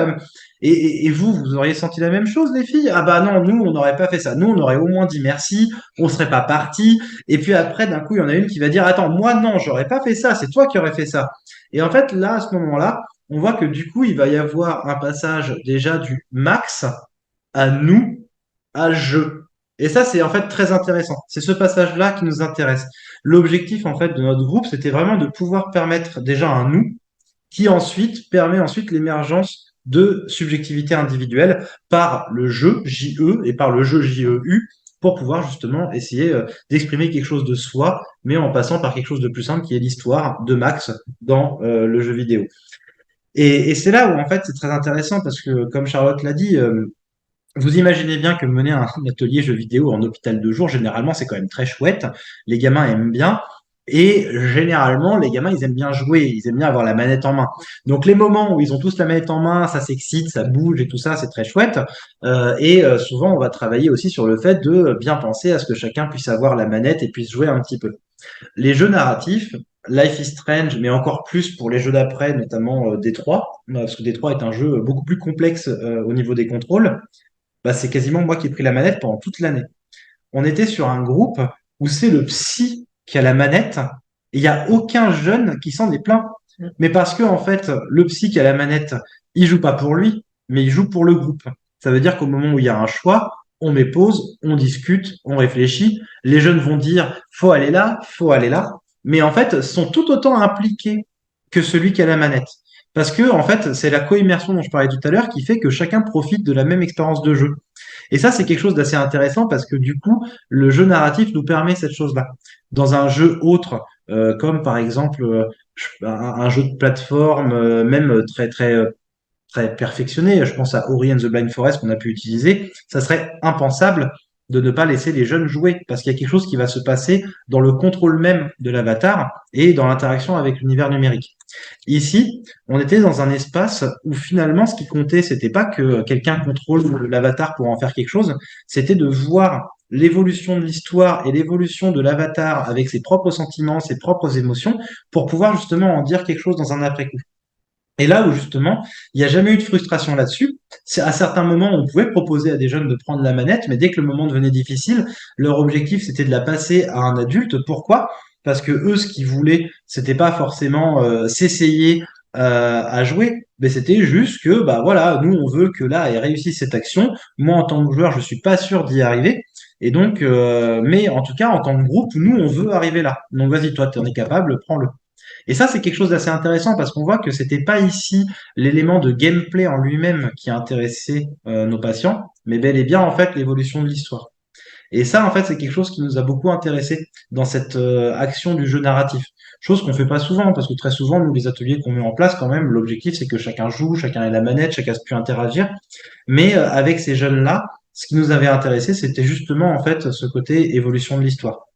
Et vous, vous auriez senti la même chose, les filles? Ah bah non, nous, on n'aurait pas fait ça. Nous, on aurait au moins dit merci, on serait pas partis. Et puis après, d'un coup, il y en a une qui va dire, attends, moi, non, j'aurais pas fait ça, c'est toi qui aurais fait ça. Et en fait, là, à ce moment-là, on voit que du coup, il va y avoir un passage déjà du max à nous, à je. Et ça, c'est en fait très intéressant. C'est ce passage-là qui nous intéresse. L'objectif, en fait, de notre groupe, c'était vraiment de pouvoir permettre déjà un nous qui ensuite permet ensuite l'émergence de subjectivité individuelle par le jeu, JE, et par le jeu JEU, pour pouvoir justement essayer d'exprimer quelque chose de soi, mais en passant par quelque chose de plus simple qui est l'histoire de Max dans le jeu vidéo. Et c'est là où en fait c'est très intéressant parce que comme Charlotte l'a dit, vous imaginez bien que mener un atelier jeux vidéo en hôpital de jour, généralement c'est quand même très chouette. Les gamins aiment bien. Et généralement, les gamins, ils aiment bien jouer, ils aiment bien avoir la manette en main. Donc les moments où ils ont tous la manette en main, ça s'excite, ça bouge et tout ça, c'est très chouette. Souvent, on va travailler aussi sur le fait de bien penser à ce que chacun puisse avoir la manette et puisse jouer un petit peu. Les jeux narratifs, Life is Strange, mais encore plus pour les jeux d'après, notamment Détroit, parce que Détroit est un jeu beaucoup plus complexe au niveau des contrôles, bah, c'est quasiment moi qui ai pris la manette pendant toute l'année. On était sur un groupe où c'est le psy qui a la manette et il n'y a aucun jeune qui s'en est plaint. Mais parce que, en fait, le psy qui a la manette, il joue pas pour lui, mais il joue pour le groupe. Ça veut dire qu'au moment où il y a un choix, on met pause, on discute, on réfléchit. Les jeunes vont dire, faut aller là, faut aller là. Mais en fait, sont tout autant impliqués que celui qui a la manette. Parce que, en fait, c'est la co-immersion dont je parlais tout à l'heure qui fait que chacun profite de la même expérience de jeu. Et ça, c'est quelque chose d'assez intéressant parce que du coup, le jeu narratif nous permet cette chose-là. Dans un jeu autre, comme par exemple un jeu de plateforme, même très perfectionné, je pense à Ori and the Blind Forest qu'on a pu utiliser, ça serait impensable de ne pas laisser les jeunes jouer parce qu'il y a quelque chose qui va se passer dans le contrôle même de l'avatar et dans l'interaction avec l'univers numérique. Ici, on était dans un espace où finalement, ce qui comptait, c'était pas que quelqu'un contrôle l'avatar pour en faire quelque chose, c'était de voir l'évolution de l'histoire et l'évolution de l'avatar avec ses propres sentiments, ses propres émotions, pour pouvoir justement en dire quelque chose dans un après-coup. Et là où justement, il n'y a jamais eu de frustration là-dessus, c'est à certains moments, on pouvait proposer à des jeunes de prendre la manette, mais dès que le moment devenait difficile, leur objectif c'était de la passer à un adulte. Pourquoi? Parce que eux, ce qu'ils voulaient, c'était pas forcément s'essayer à jouer, mais c'était juste que, bah voilà, nous on veut que là, elle réussisse cette action. Moi, en tant que joueur, je suis pas sûr d'y arriver. Et donc, mais en tout cas, en tant que groupe, nous, on veut arriver là. Donc, vas-y, toi, tu en es capable, prends-le. Et ça, c'est quelque chose d'assez intéressant parce qu'on voit que c'était pas ici l'élément de gameplay en lui-même qui intéressait nos patients, mais bel et bien en fait l'évolution de l'histoire. Et ça, en fait, c'est quelque chose qui nous a beaucoup intéressé dans cette action du jeu narratif. Chose qu'on fait pas souvent, parce que très souvent, nous, les ateliers qu'on met en place, quand même, l'objectif, c'est que chacun joue, chacun ait la manette, chacun puisse interagir. Mais avec ces jeunes-là, ce qui nous avait intéressé, c'était justement, en fait, ce côté évolution de l'histoire.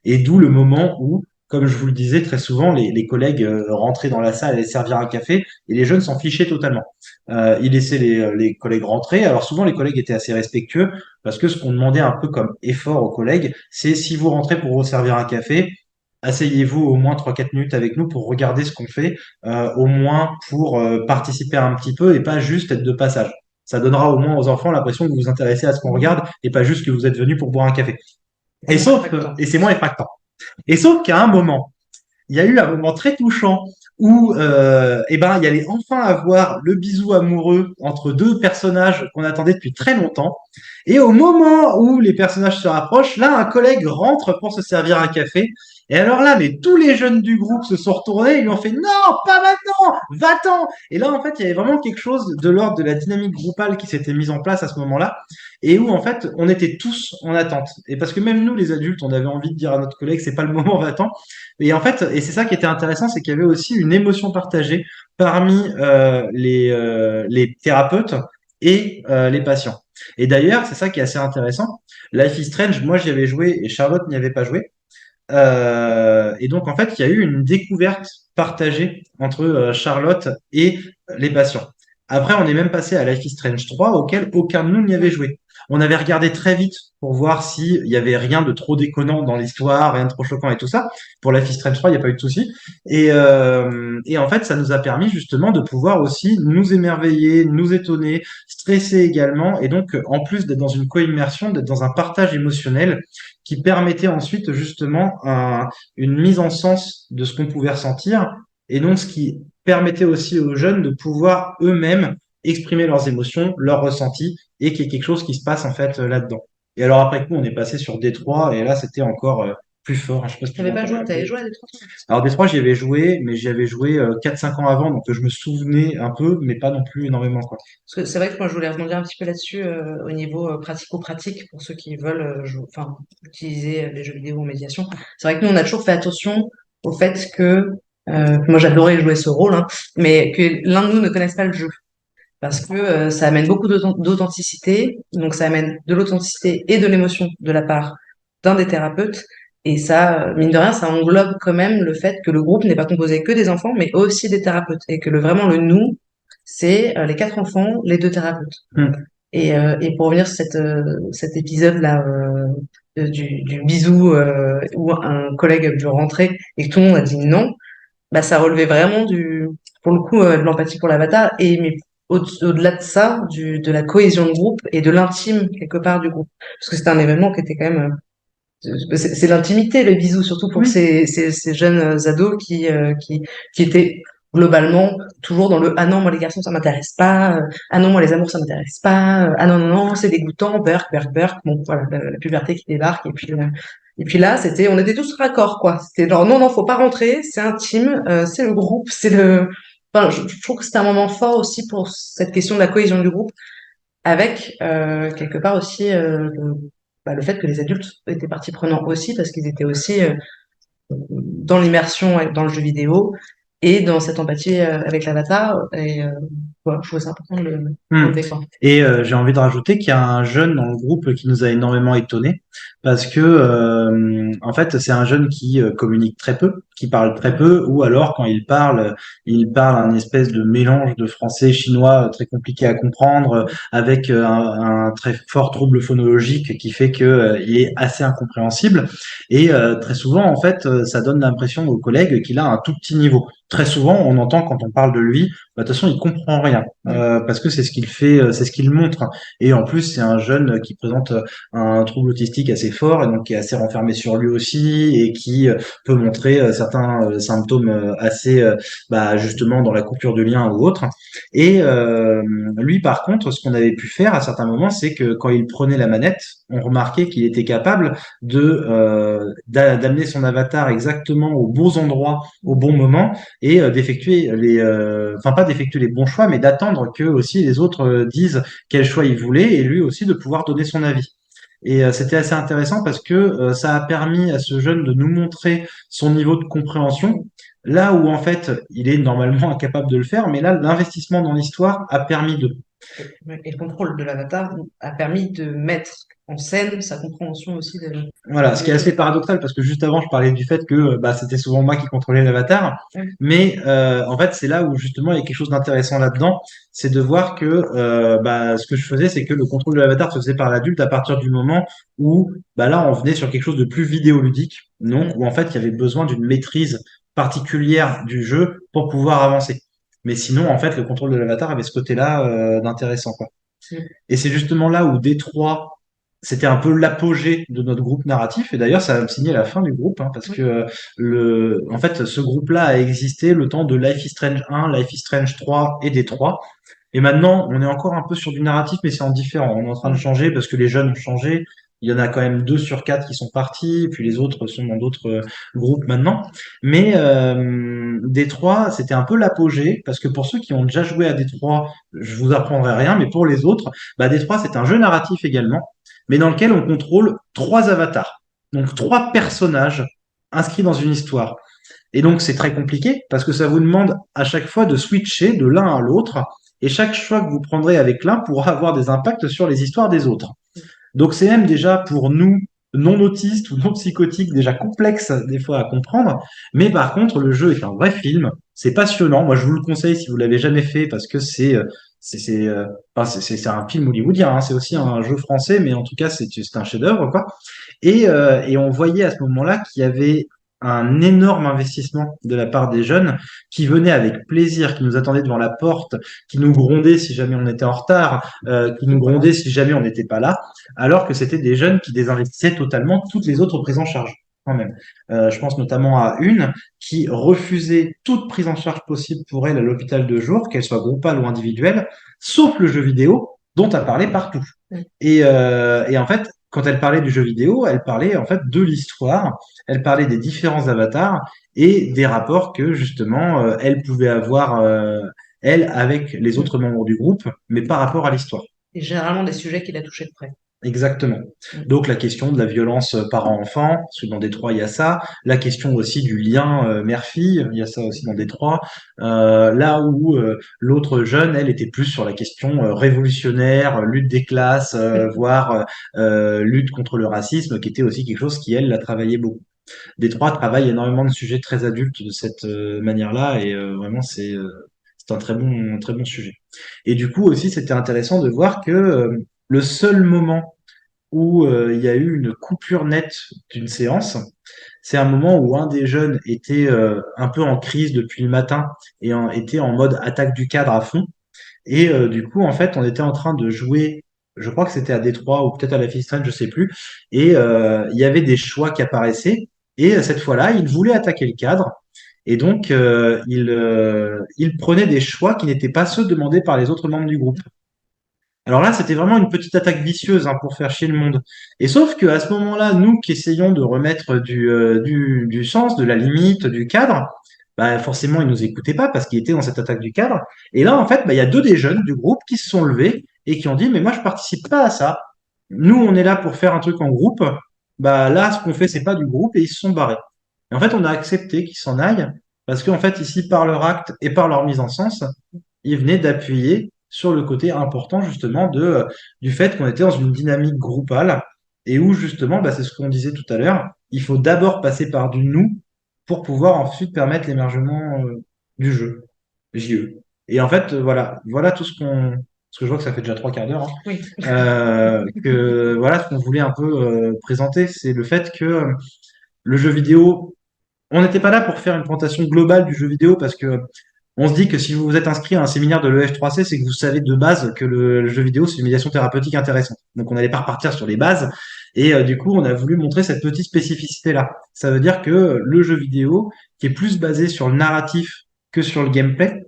Et d'où le moment où, comme je vous le disais très souvent, les collègues rentraient dans la salle, allaient servir un café, et les jeunes s'en fichaient totalement. Ils laissaient les collègues rentrer. Alors souvent, les collègues étaient assez respectueux, parce que ce qu'on demandait un peu comme effort aux collègues, c'est si vous rentrez pour vous servir un café, asseyez-vous au moins 3-4 minutes avec nous pour regarder ce qu'on fait, au moins pour participer un petit peu et pas juste être de passage. Ça donnera au moins aux enfants l'impression que vous vous intéressez à ce qu'on regarde et pas juste que vous êtes venu pour boire un café. C'est moins impactant. Et c'est moins impactant. Et sauf qu'à un moment, il y a eu un moment très touchant où eh ben, il y allait enfin avoir le bisou amoureux entre deux personnages qu'on attendait depuis très longtemps. Et au moment où les personnages se rapprochent, là, un collègue rentre pour se servir un café. Et alors là, mais tous les jeunes du groupe se sont retournés, ils lui ont fait non, pas maintenant, va-t'en. Et là, en fait, il y avait vraiment quelque chose de l'ordre de la dynamique groupale qui s'était mise en place à ce moment-là, et où en fait, on était tous en attente. Et parce que même nous, les adultes, on avait envie de dire à notre collègue, c'est pas le moment, va-t'en. Et en fait, et c'est ça qui était intéressant, c'est qu'il y avait aussi une émotion partagée parmi les thérapeutes et les patients. Et d'ailleurs, c'est ça qui est assez intéressant. Life is Strange, moi j'y avais joué et Charlotte n'y avait pas joué. Et donc en fait, il y a eu une découverte partagée entre Charlotte et les patients. Après, on est même passé à Life is Strange 3, auquel aucun de nous n'y avait joué. On avait regardé très vite pour voir s'il y avait rien de trop déconnant dans l'histoire, rien de trop choquant et tout ça. Pour Life is Strange 3, il n'y a pas eu de souci. Et en fait, ça nous a permis justement de pouvoir aussi nous émerveiller, nous étonner, stresser également. Et donc, en plus d'être dans une co-immersion, d'être dans un partage émotionnel qui permettait ensuite justement une mise en sens de ce qu'on pouvait ressentir. Et donc, ce qui permettait aussi aux jeunes de pouvoir eux-mêmes exprimer leurs émotions, leurs ressentis, et qu'il y ait quelque chose qui se passe en fait là-dedans. Et alors après coup, on est passé sur Détroit, et là, c'était encore plus fort. Je sais pas si tu T'avais pas l'entends joué, un t'avais peu. joué à Détroit? Alors Détroit, j'y avais joué, mais j'y avais joué 4-5 ans avant, donc je me souvenais un peu, mais pas non plus énormément, quoi. Parce que c'est vrai que moi, je voulais rebondir un petit peu là-dessus au niveau pratico-pratique pour ceux qui veulent enfin, utiliser les jeux vidéo en médiation. C'est vrai que nous, on a toujours fait attention au fait que, moi, j'adorais jouer ce rôle, hein, mais que l'un de nous ne connaisse pas le jeu. Parce que ça amène beaucoup d'authenticité. Donc, ça amène de l'authenticité et de l'émotion de la part d'un des thérapeutes. Et ça, mine de rien, ça englobe quand même le fait que le groupe n'est pas composé que des enfants, mais aussi des thérapeutes. Et que vraiment le nous, c'est les 4 enfants, les 2 thérapeutes. Hmm. Et pour revenir sur cet épisode-là du bisou où un collègue a dû rentrer et que tout le monde a dit non, bah ça relevait vraiment pour le coup, de l'empathie pour l'avatar et mais au-delà de ça, de la cohésion de groupe et de l'intime quelque part du groupe, parce que c'était un événement qui était quand même c'est l'intimité, le bisou, surtout pour Oui. ces jeunes ados qui étaient globalement toujours dans le ah non, moi les garçons ça m'intéresse pas, ah non, moi les amours ça m'intéresse pas, ah non, non, non, c'est dégoûtant, burk, burk, burk. Bon, voilà, la puberté qui débarque, et puis là, on était tous raccords, quoi. C'était genre, non, non, faut pas rentrer, c'est intime, c'est le groupe, enfin, je trouve que c'était un moment fort aussi pour cette question de la cohésion du groupe avec quelque part aussi le fait que les adultes étaient partie prenante aussi parce qu'ils étaient aussi dans l'immersion dans le jeu vidéo et dans cette empathie avec l'avatar et voilà, je trouvais ça important de le Hmm. relever, quoi. Et j'ai envie de rajouter qu'il y a un jeune dans le groupe qui nous a énormément étonnés parce que en fait c'est un jeune qui communique très peu, qui parle très peu, ou alors quand il parle un espèce de mélange de français et chinois très compliqué à comprendre, avec un très fort trouble phonologique qui fait que il est assez incompréhensible. Et très souvent en fait ça donne l'impression aux collègues qu'il a un tout petit niveau. Très souvent on entend quand on parle de lui, bah, de toute façon il comprend rien parce que c'est ce qu'il fait, c'est ce qu'il montre. Et en plus, c'est un jeune qui présente un trouble autistique assez fort et donc qui est assez renfermé sur lui aussi et qui peut montrer certains symptômes assez, bah, justement dans la coupure de lien ou autre. Et lui, par contre, ce qu'on avait pu faire à certains moments, c'est que quand il prenait la manette, on remarquait qu'il était capable d'amener son avatar exactement aux bons endroits, au bon moment, et d'effectuer enfin pas d'effectuer les bons choix, mais d'attendre que aussi les autres disent quel choix ils voulaient et lui aussi de pouvoir donner son avis. Et c'était assez intéressant parce que ça a permis à ce jeune de nous montrer son niveau de compréhension, là où en fait il est normalement incapable de le faire, mais là l'investissement dans l'histoire a permis de. Et le contrôle de l'avatar a permis de mettre en scène sa compréhension aussi Voilà, ce qui est des assez choses. paradoxal parce que juste avant je parlais du fait que bah, c'était souvent moi qui contrôlais l'avatar, Oui. mais en fait c'est là où justement il y a quelque chose d'intéressant là-dedans, c'est de voir que bah, ce que je faisais c'est que le contrôle de l'avatar se faisait par l'adulte à partir du moment où bah, là on venait sur quelque chose de plus vidéoludique, donc où en fait il y avait besoin d'une maîtrise particulière du jeu pour pouvoir avancer. Mais sinon en fait le contrôle de l'avatar avait ce côté-là d'intéressant quoi. Mm. Et c'est justement là où Détroit, c'était un peu l'apogée de notre groupe narratif. Et d'ailleurs, ça a signé la fin du groupe, hein, parce Oui. que en fait, ce groupe-là a existé le temps de Life is Strange 1, Life is Strange 3 et Détroit. Et maintenant, on est encore un peu sur du narratif, mais c'est en différent. On est en train de Mm. changer parce que les jeunes ont changé. Il y en a quand même 2 sur 4 qui sont partis, et puis les autres sont dans d'autres groupes maintenant. Mais Détroit, c'était un peu l'apogée, parce que pour ceux qui ont déjà joué à Détroit, je vous apprendrai rien, mais pour les autres, bah, Détroit, c'est un jeu narratif également, mais dans lequel on contrôle 3 avatars. Donc 3 personnages inscrits dans une histoire. Et donc c'est très compliqué parce que ça vous demande à chaque fois de switcher de l'un à l'autre. Et chaque choix que vous prendrez avec l'un pourra avoir des impacts sur les histoires des autres. Donc c'est même déjà pour nous non autistes ou non psychotiques déjà complexe des fois à comprendre. Mais par contre, le jeu est un vrai film. C'est passionnant. Moi, je vous le conseille si vous l'avez jamais fait parce que c'est un film hollywoodien. Hein. C'est aussi un jeu français, mais en tout cas, c'est un chef-d'œuvre quoi. Et on voyait à ce moment-là qu'il y avait un énorme investissement de la part des jeunes qui venaient avec plaisir, qui nous attendaient devant la porte, qui nous grondaient si jamais on était en retard, qui nous grondaient si jamais on n'était pas là, alors que c'était des jeunes qui désinvestissaient totalement toutes les autres prises en charge quand même. Je pense notamment à une qui refusait toute prise en charge possible pour elle à l'hôpital de jour, qu'elle soit groupale ou individuelle, sauf le jeu vidéo dont elle parlait partout. Mm. Et en fait, quand elle parlait du jeu vidéo, elle parlait en fait de l'histoire, elle parlait des différents avatars et des rapports que justement elle pouvait avoir elle avec les Mm. autres membres du groupe, mais par rapport à l'histoire. Et généralement des sujets qu'il a touchés de près. Exactement. Mm. Donc la question de la violence parent-enfant, parce que dans Détroit il y a ça, la question aussi du lien mère-fille, il y a ça aussi dans Détroit, là où l'autre jeune, elle était plus sur la question révolutionnaire, lutte des classes, voire lutte contre le racisme, qui était aussi quelque chose qui elle l'a travaillé beaucoup. Détroit travaille énormément de sujets très adultes de cette manière-là, et vraiment c'est un très bon sujet. Et du coup aussi c'était intéressant de voir que le seul moment où il y a eu une coupure nette d'une séance. C'est un moment où un des jeunes était un peu en crise depuis le matin et était en mode attaque du cadre à fond. Et du coup, en fait, on était en train de jouer, je crois que c'était à Détroit ou peut-être à la Fistine, je sais plus. Et il y avait des choix qui apparaissaient. Et cette fois-là, il voulait attaquer le cadre. Et donc, il prenait des choix qui n'étaient pas ceux demandés par les autres membres du groupe. Alors là, c'était vraiment une petite attaque vicieuse hein, pour faire chier le monde. Et sauf que à ce moment-là, nous qui essayons de remettre du sens, de la limite, du cadre, bah forcément, ils nous écoutaient pas parce qu'ils étaient dans cette attaque du cadre. Et là, en fait, bah, il y a 2 des jeunes du groupe qui se sont levés et qui ont dit, mais moi, je participe pas à ça. Nous, on est là pour faire un truc en groupe. Bah là, ce qu'on fait, c'est pas du groupe et ils se sont barrés. Et en fait, on a accepté qu'ils s'en aillent parce qu'en fait, ici, par leur acte et par leur mise en sens, ils venaient d'appuyer sur le côté important justement du fait qu'on était dans une dynamique groupale et où justement, bah, c'est ce qu'on disait tout à l'heure, il faut d'abord passer par du nous pour pouvoir ensuite permettre l'émergement du jeu, JE. Et en fait, voilà tout ce qu'on, parce que je vois que ça fait déjà 3 quarts d'heure, hein, Oui. que voilà ce qu'on voulait un peu présenter, c'est le fait que le jeu vidéo, on n'était pas là pour faire une présentation globale du jeu vidéo parce que on se dit que si vous vous êtes inscrit à un séminaire de l'EF3C, c'est que vous savez de base que le jeu vidéo, c'est une médiation thérapeutique intéressante. Donc on n'allait pas repartir sur les bases. Et du coup, on a voulu montrer cette petite spécificité-là. Ça veut dire que le jeu vidéo, qui est plus basé sur le narratif que sur le gameplay,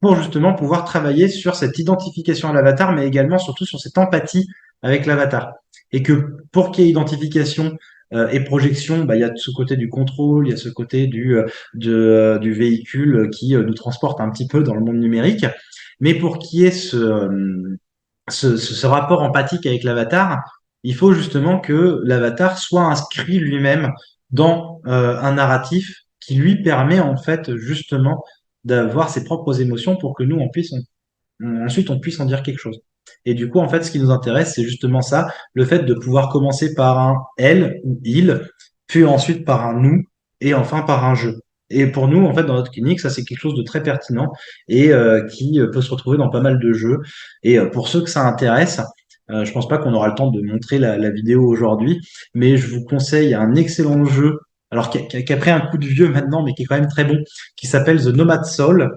pour justement pouvoir travailler sur cette identification à l'avatar, mais également surtout sur cette empathie avec l'avatar. Et que pour qu'il y ait identification et projection, bah, il y a ce côté du contrôle, il y a ce côté du véhicule qui nous transporte un petit peu dans le monde numérique. Mais pour qu'il y ait ce rapport empathique avec l'avatar, Il faut justement que l'avatar soit inscrit lui-même dans un narratif qui lui permet en fait justement d'avoir ses propres émotions pour que nous ensuite on puisse en dire quelque chose. Et du coup, en fait, ce qui nous intéresse, c'est justement ça, le fait de pouvoir commencer par un elle ou il, puis ensuite par un nous, et enfin par un je. Et pour nous, en fait, dans notre clinique, ça c'est quelque chose de très pertinent et qui peut se retrouver dans pas mal de jeux. Et pour ceux que ça intéresse, je pense pas qu'on aura le temps de montrer la vidéo aujourd'hui, mais je vous conseille un excellent jeu, alors qui a pris un coup de vieux maintenant, mais qui est quand même très bon, qui s'appelle The Nomad Soul,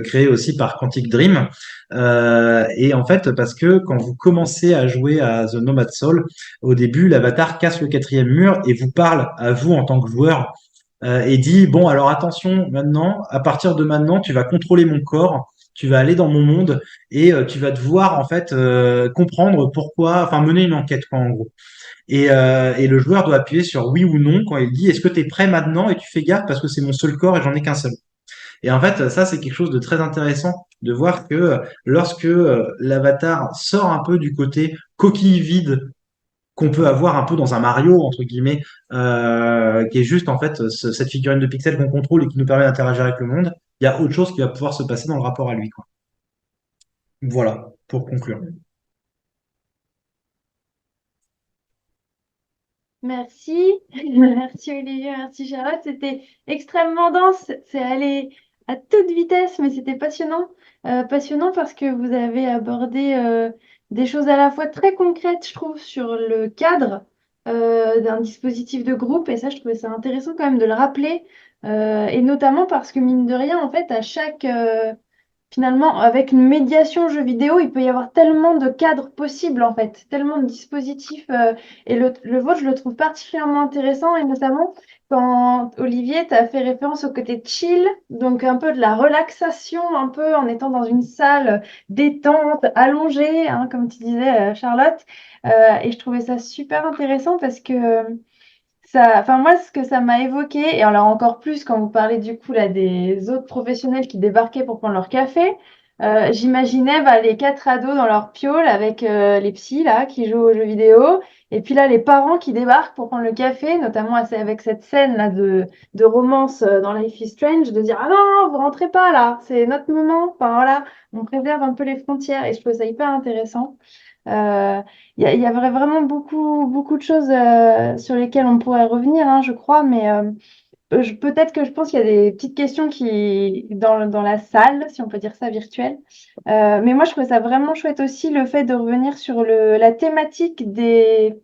créé aussi par Quantic Dream. Et en fait, parce que quand vous commencez à jouer à The Nomad Soul, au début, l'avatar casse le quatrième mur et vous parle à vous en tant que joueur et dit, bon, alors attention, maintenant, à partir de maintenant, tu vas contrôler mon corps, tu vas aller dans mon monde et tu vas devoir en fait comprendre pourquoi, enfin mener une enquête quoi en gros. Et le joueur doit appuyer sur oui ou non quand il dit est-ce que tu es prêt maintenant et tu fais gaffe parce que c'est mon seul corps et j'en ai qu'un seul. Et en fait, ça, c'est quelque chose de très intéressant de voir que lorsque l'avatar sort un peu du côté coquille vide qu'on peut avoir un peu dans un Mario, entre guillemets, qui est juste en fait cette figurine de pixels qu'on contrôle et qui nous permet d'interagir avec le monde, il y a autre chose qui va pouvoir se passer dans le rapport à lui, quoi. Voilà, pour conclure. Merci, merci Olivier, merci Charlotte. C'était extrêmement dense, c'est allé à toute vitesse, mais c'était passionnant. Passionnant parce que vous avez abordé des choses à la fois très concrètes, je trouve, sur le cadre d'un dispositif de groupe. Et ça, je trouvais ça intéressant quand même de le rappeler. Et notamment parce que, mine de rien, en fait, à chaque, finalement, avec une médiation jeu vidéo, il peut y avoir tellement de cadres possibles, en fait, tellement de dispositifs. Et le vôtre, je le trouve particulièrement intéressant, et notamment quand Olivier t'a fait référence au côté chill, donc un peu de la relaxation, un peu en étant dans une salle détente, allongée, hein, comme tu disais, Charlotte. Et je trouvais ça super intéressant parce que ça, enfin moi, ce que ça m'a évoqué, et alors encore plus quand vous parlez du coup là des autres professionnels qui débarquaient pour prendre leur café, j'imaginais les quatre ados dans leur piole avec les psys là qui jouent aux jeux vidéo, et puis là les parents qui débarquent pour prendre le café, notamment avec cette scène là de romance dans Life is Strange, de dire ah non, non, vous rentrez pas là, c'est notre moment, enfin voilà, on préserve un peu les frontières, et je trouve ça hyper intéressant. Il y a vraiment beaucoup, beaucoup de choses sur lesquelles on pourrait revenir, hein, je crois, mais peut-être que je pense qu'il y a des petites questions qui dans la salle, si on peut dire ça, virtuelle. Mais moi, je trouve ça vraiment chouette aussi le fait de revenir sur la thématique des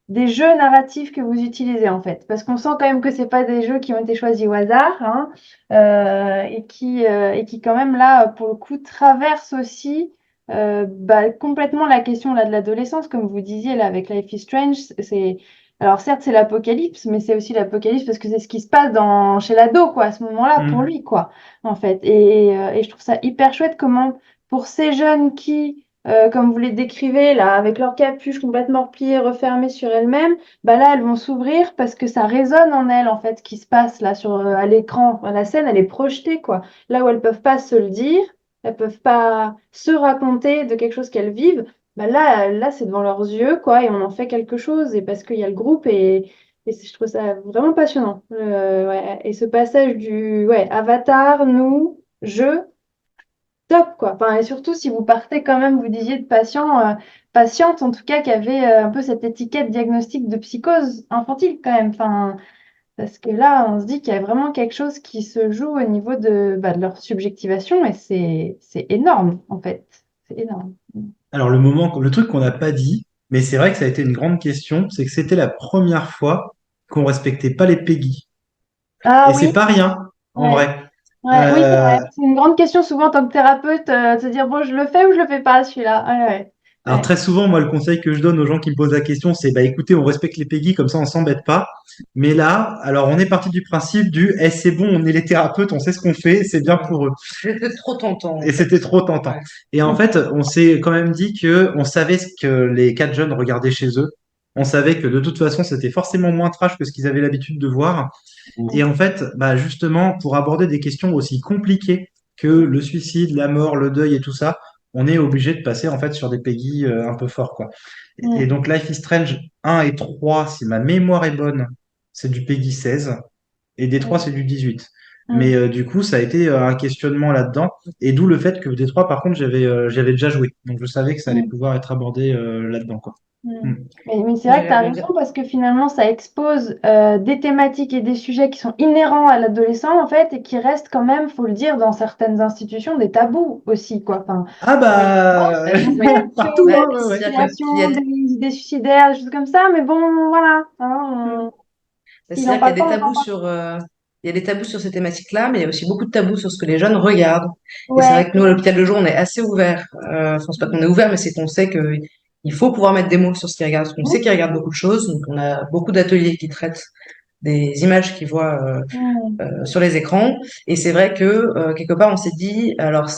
jeux narratifs que vous utilisez en fait, parce qu'on sent quand même que c'est pas des jeux qui ont été choisis au hasard, hein, et qui quand même là, pour le coup, traversent aussi complètement la question là de l'adolescence, comme vous disiez là avec Life is Strange. Alors certes c'est l'apocalypse, mais c'est aussi l'apocalypse parce que c'est ce qui se passe chez l'ado quoi à ce moment-là pour Mm. lui quoi en fait. Et je trouve ça hyper chouette comment pour ces jeunes qui comme vous les décrivez, là, avec leur capuche complètement repliée, refermée sur elles-mêmes, bah là, elles vont s'ouvrir parce que ça résonne en elles, en fait, ce qui se passe là à l'écran. Enfin, la scène, elle est projetée, quoi. Là où elles peuvent pas se le dire, elles peuvent pas se raconter de quelque chose qu'elles vivent, bah là, c'est devant leurs yeux, quoi, et on en fait quelque chose, et parce qu'il y a le groupe, et je trouve ça vraiment passionnant. Ouais. Et ce passage du ouais, avatar, nous, je top, quoi. Enfin, et surtout, si vous partez quand même, vous disiez de patients, patientes en tout cas, qui avaient un peu cette étiquette diagnostic de psychose infantile quand même. Enfin, parce que là, on se dit qu'il y a vraiment quelque chose qui se joue au niveau de leur subjectivation et c'est énorme, en fait. C'est énorme. Alors le truc qu'on n'a pas dit, mais c'est vrai que ça a été une grande question, c'est que c'était la première fois qu'on respectait pas les PEGI. Ah Et c'est oui, pas rien, en ouais. vrai. Ouais, oui, c'est Euh, vrai. C'est une grande question souvent en tant que thérapeute, de se dire, bon, je le fais ou je le fais pas, celui-là. Ouais, ouais. alors Ouais. très souvent, moi, le conseil que je donne aux gens qui me posent la question, c'est bah écoutez, on respecte les PEGI, comme ça on s'embête pas. Mais là, alors on est parti du principe c'est bon, on est les thérapeutes, on sait ce qu'on fait, c'est bien pour eux. C'était trop tentant, en Et fait. c'était trop tentant. Ouais. Et en fait, on s'est quand même dit que on savait ce que les quatre jeunes regardaient chez eux. On savait que de toute façon, c'était forcément moins trash que ce qu'ils avaient l'habitude de voir. Et en fait, bah justement, pour aborder des questions aussi compliquées que le suicide, la mort, le deuil et tout ça, on est obligé de passer en fait sur des PEGI un peu forts, quoi. Et Mm. donc Life is Strange 1 et 3, si ma mémoire est bonne, c'est du PEGI 16 et Détroit, c'est du 18. Mais Mm. du coup, ça a été un questionnement là-dedans, et d'où le fait que Détroit, par contre, j'avais déjà joué. Donc je savais que ça allait Mm. pouvoir être abordé là-dedans, quoi. Mm. Mm. Mais c'est vrai que tu Ouais, as on raison dirait- parce que finalement, ça expose des thématiques et des sujets qui sont inhérents à l'adolescent, en fait, et qui restent quand même, faut le dire, dans certaines institutions, des tabous aussi, quoi. Enfin, Ah Oui, bah, oui. partout, sur Bah, hein, ouais, ouais. c'est-à-dire qu'il y l'utilisation a, des idées suicidaires, des choses comme ça, mais bon, voilà. Hmm. S'il n'en C'est-à-dire qu'il y a parle des pas, on n'en tabous parle sur, il y a des tabous sur ces thématiques-là, mais il y a aussi beaucoup de tabous sur ce que les jeunes regardent. pas. Et c'est Ouais, vrai que nous, à l'hôpital de jour, on est assez ouvert. Enfin, c'est pas qu'on est ouvert, mais c'est qu'on sait que il faut pouvoir mettre des mots sur ce qu'ils regardent, parce qu'on sait qu'ils regardent beaucoup de choses. Donc, on a beaucoup d'ateliers qui traitent des images qu'ils voient Mm. sur les écrans. Et c'est vrai que quelque part, on s'est dit, alors,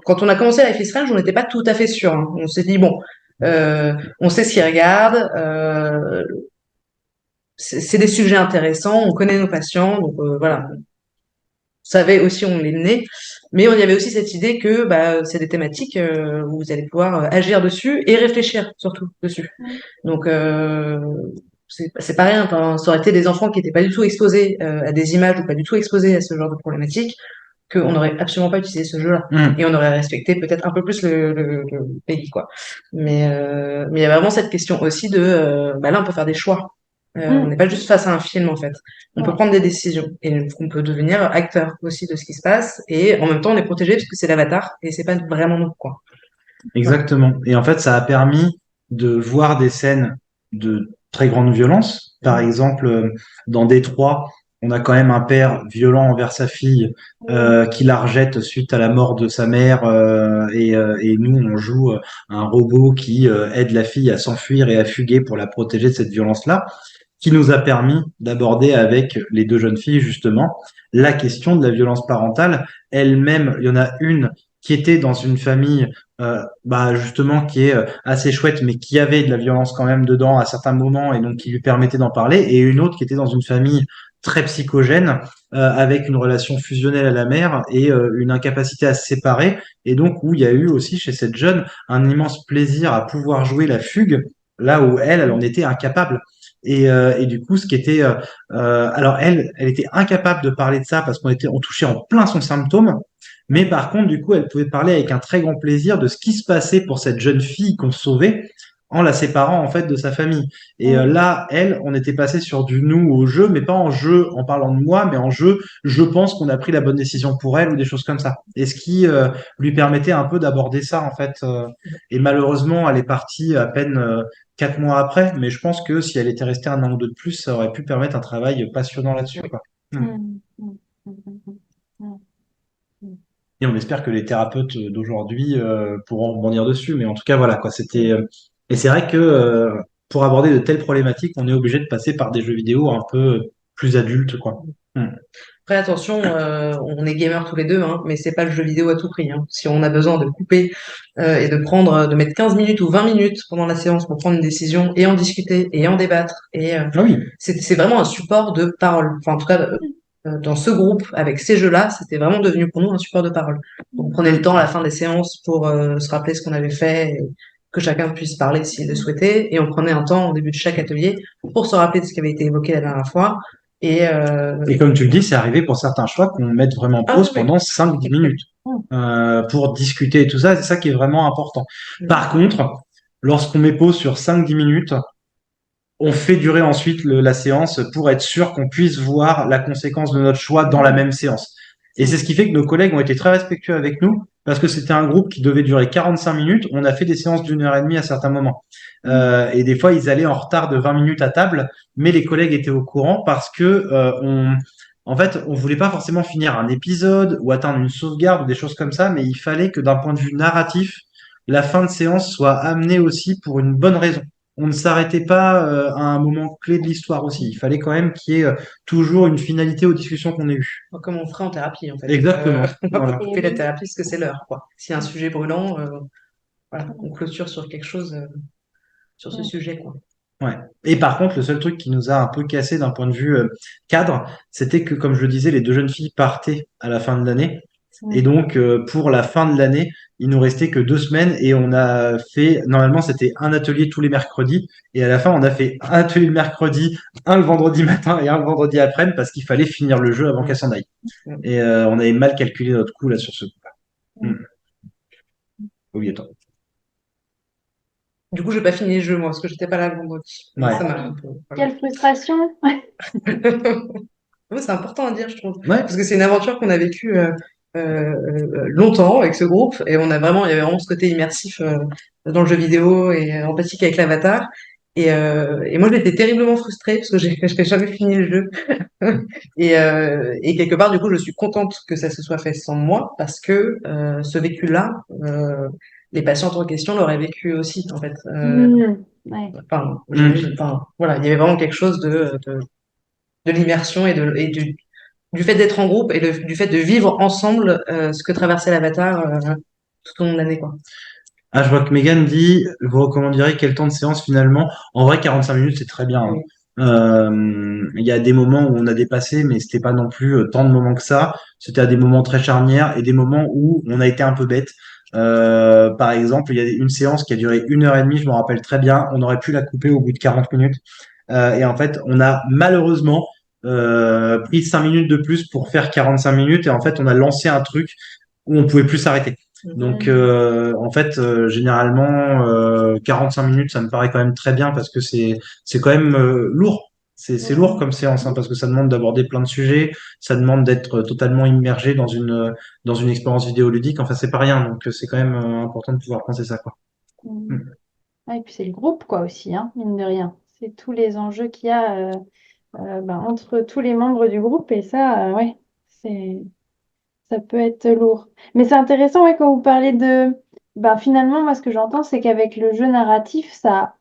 quand on a commencé Life is Strange, on n'était pas tout à fait sûr. Hein. On s'est dit, bon, on sait ce qu'ils regardent, c'est des sujets intéressants, on connaît nos patients, donc voilà, on savait aussi où on les menait, mais on y avait aussi cette idée que bah, c'est des thématiques où vous allez pouvoir agir dessus et réfléchir surtout dessus. Mm. Donc c'est pareil, enfin, ça aurait été des enfants qui n'étaient pas du tout exposés à des images ou pas du tout exposés à ce genre de problématiques, qu'on n'aurait absolument pas utilisé ce jeu-là. Mm. Et on aurait respecté peut-être un peu plus le pays, quoi. Mais il y a vraiment cette question aussi de, bah là, on peut faire des choix. On n'est Mm. pas juste face à un film, en fait. On peut Ouais. prendre des décisions et on peut devenir acteur aussi de ce qui se passe. Et en même temps, on est protégé parce que c'est l'avatar et c'est pas vraiment nous, quoi. Voilà. Exactement. Et en fait, ça a permis de voir des scènes de très grande violence. Par Mhm. exemple, dans Détroit, on a quand même un père violent envers sa fille Mm. qui la rejette suite à la mort de sa mère. Et nous, on joue un robot qui aide la fille à s'enfuir et à fuguer pour la protéger de cette violence-là, qui nous a permis d'aborder avec les deux jeunes filles, justement, la question de la violence parentale. Elle-même, il y en a une qui était dans une famille bah justement qui est assez chouette mais qui avait de la violence quand même dedans à certains moments et donc qui lui permettait d'en parler, et une autre qui était dans une famille très psychogène avec une relation fusionnelle à la mère et une incapacité à se séparer, et donc où il y a eu aussi chez cette jeune un immense plaisir à pouvoir jouer la fugue là où elle en était incapable. Et du coup, ce qui était, alors elle était incapable de parler de ça parce on touchait en plein son symptôme, mais par contre, du coup, elle pouvait parler avec un très grand plaisir de ce qui se passait pour cette jeune fille qu'on sauvait en la séparant en fait de sa famille. Et Mm. là, elle, on était passé sur du nous au jeu, mais pas en jeu en parlant de moi, mais en jeu, je pense qu'on a pris la bonne décision pour elle ou des choses comme ça. Et ce qui lui permettait un peu d'aborder ça en fait. Et malheureusement, elle est partie à peine 4 mois après, mais je pense que si elle était restée un an ou deux de plus, ça aurait pu permettre un travail passionnant là-dessus, Oui. quoi. Hmm. Mm. Mm. Mm. Mm. Mm. Et on espère que les thérapeutes d'aujourd'hui pourront rebondir dessus. Mais en tout cas, voilà, quoi. C'était, et c'est vrai que pour aborder de telles problématiques, on est obligé de passer par des jeux vidéo un peu plus adultes, quoi. Hmm. Après, attention, on est gamers tous les deux, hein, mais c'est pas le jeu vidéo à tout prix. Hein. Si on a besoin de couper et de prendre, de mettre 15 minutes ou 20 minutes pendant la séance pour prendre une décision et en discuter et en débattre, et Ah oui, c'est vraiment un support de parole. Enfin, en tout cas, dans ce groupe, avec ces jeux-là, c'était vraiment devenu pour nous un support de parole. Donc, on prenait le temps à la fin des séances pour se rappeler ce qu'on avait fait, et que chacun puisse parler s'il le souhaitait, et on prenait un temps au début de chaque atelier pour se rappeler de ce qui avait été évoqué la dernière fois. Et et comme tu le dis, c'est arrivé pour certains choix qu'on mette vraiment ah oui, pause oui. pendant 5-10 minutes Mm. pour discuter et tout ça. C'est ça qui est vraiment important. Par contre, lorsqu'on met pause sur 5-10 minutes, on fait durer ensuite la séance pour être sûr qu'on puisse voir la conséquence de notre choix dans la Mm. même séance. Et c'est ce qui fait que nos collègues ont été très respectueux avec nous, parce que c'était un groupe qui devait durer 45 minutes. On a fait des séances d'1 heure et demie à certains moments. Mm. Et des fois, ils allaient en retard de 20 minutes à table, mais les collègues étaient au courant parce que en fait, on voulait pas forcément finir un épisode ou atteindre une sauvegarde ou des choses comme ça, mais il fallait que d'un point de vue narratif, la fin de séance soit amenée aussi pour une bonne raison. On ne s'arrêtait pas à un moment clé de l'histoire aussi. Il fallait quand même qu'il y ait toujours une finalité aux discussions qu'on ait eues. Comme on ferait en thérapie, en fait. Exactement. On va pas Voilà. Et couper la oui. thérapie parce que c'est l'heure, quoi. S'il y a un sujet brûlant, voilà, on clôture sur quelque chose, sur ce Mm. sujet, quoi. Ouais. Et par contre, le seul truc qui nous a un peu cassé d'un point de vue cadre, c'était que, comme je le disais, les deux jeunes filles partaient à la fin de l'année. Et donc, pour la fin de l'année, il nous restait que 2 semaines et on a fait, normalement, c'était un atelier tous les mercredis. Et à la fin, on a fait un atelier le mercredi, un le vendredi matin et un le vendredi après-midi parce qu'il fallait finir le jeu avant qu'elle s'en aille. Et on avait mal calculé notre coup là sur ce coup-là. Obligatoire. Du coup, j'ai pas fini le jeu, moi, parce que j'étais pas là le vendredi. Mais Ouais. ça m'a un peu. Voilà. Quelle frustration. Ouais, c'est important à dire, je trouve. Ouais. Parce que c'est une aventure qu'on a vécue longtemps avec ce groupe. Et il y avait vraiment ce côté immersif dans le jeu vidéo et empathique avec l'avatar. Et moi, j'étais terriblement frustrée parce que je n'ai jamais fini le jeu. Et quelque part, du coup, je suis contente que ça se soit fait sans moi parce que ce vécu-là, les patientes en question l'auraient vécu aussi, en fait. Ouais. Enfin, Mm. j'imagine. Enfin, voilà, il y avait vraiment quelque chose de l'immersion et du fait d'être en groupe et du fait de vivre ensemble ce que traversait l'avatar tout au long de l'année, quoi. Ah, je vois que Megan dit, je vous recommanderais quel temps de séance finalement. En vrai, 45 minutes, c'est très bien, hein. Oui. Il y a des moments où on a dépassé, mais c'était pas non plus tant de moments que ça. C'était à des moments très charnières et des moments où on a été un peu bête. Par exemple, il y a une séance qui a duré 1 heure et demie, je me rappelle très bien. On aurait pu la couper au bout de 40 minutes. Et en fait, on a malheureusement pris 5 minutes de plus pour faire 45 minutes. Et en fait, on a lancé un truc où on pouvait plus s'arrêter. Donc, en fait, généralement, 45 minutes, ça me paraît quand même très bien parce que c'est quand même lourd. C'est lourd comme séance, hein, parce que ça demande d'aborder plein de sujets, ça demande d'être totalement immergé dans une expérience vidéoludique. Enfin, c'est pas rien, donc c'est quand même important de pouvoir penser ça, quoi. Mm. Ouais, et puis c'est le groupe, quoi, aussi, hein, mine de rien. C'est tous les enjeux qu'il y a entre tous les membres du groupe, et ça, ouais, c'est, ça peut être lourd. Mais c'est intéressant, ouais, quand vous parlez de... Ben, finalement, moi, ce que j'entends, c'est qu'avec le jeu narratif, ça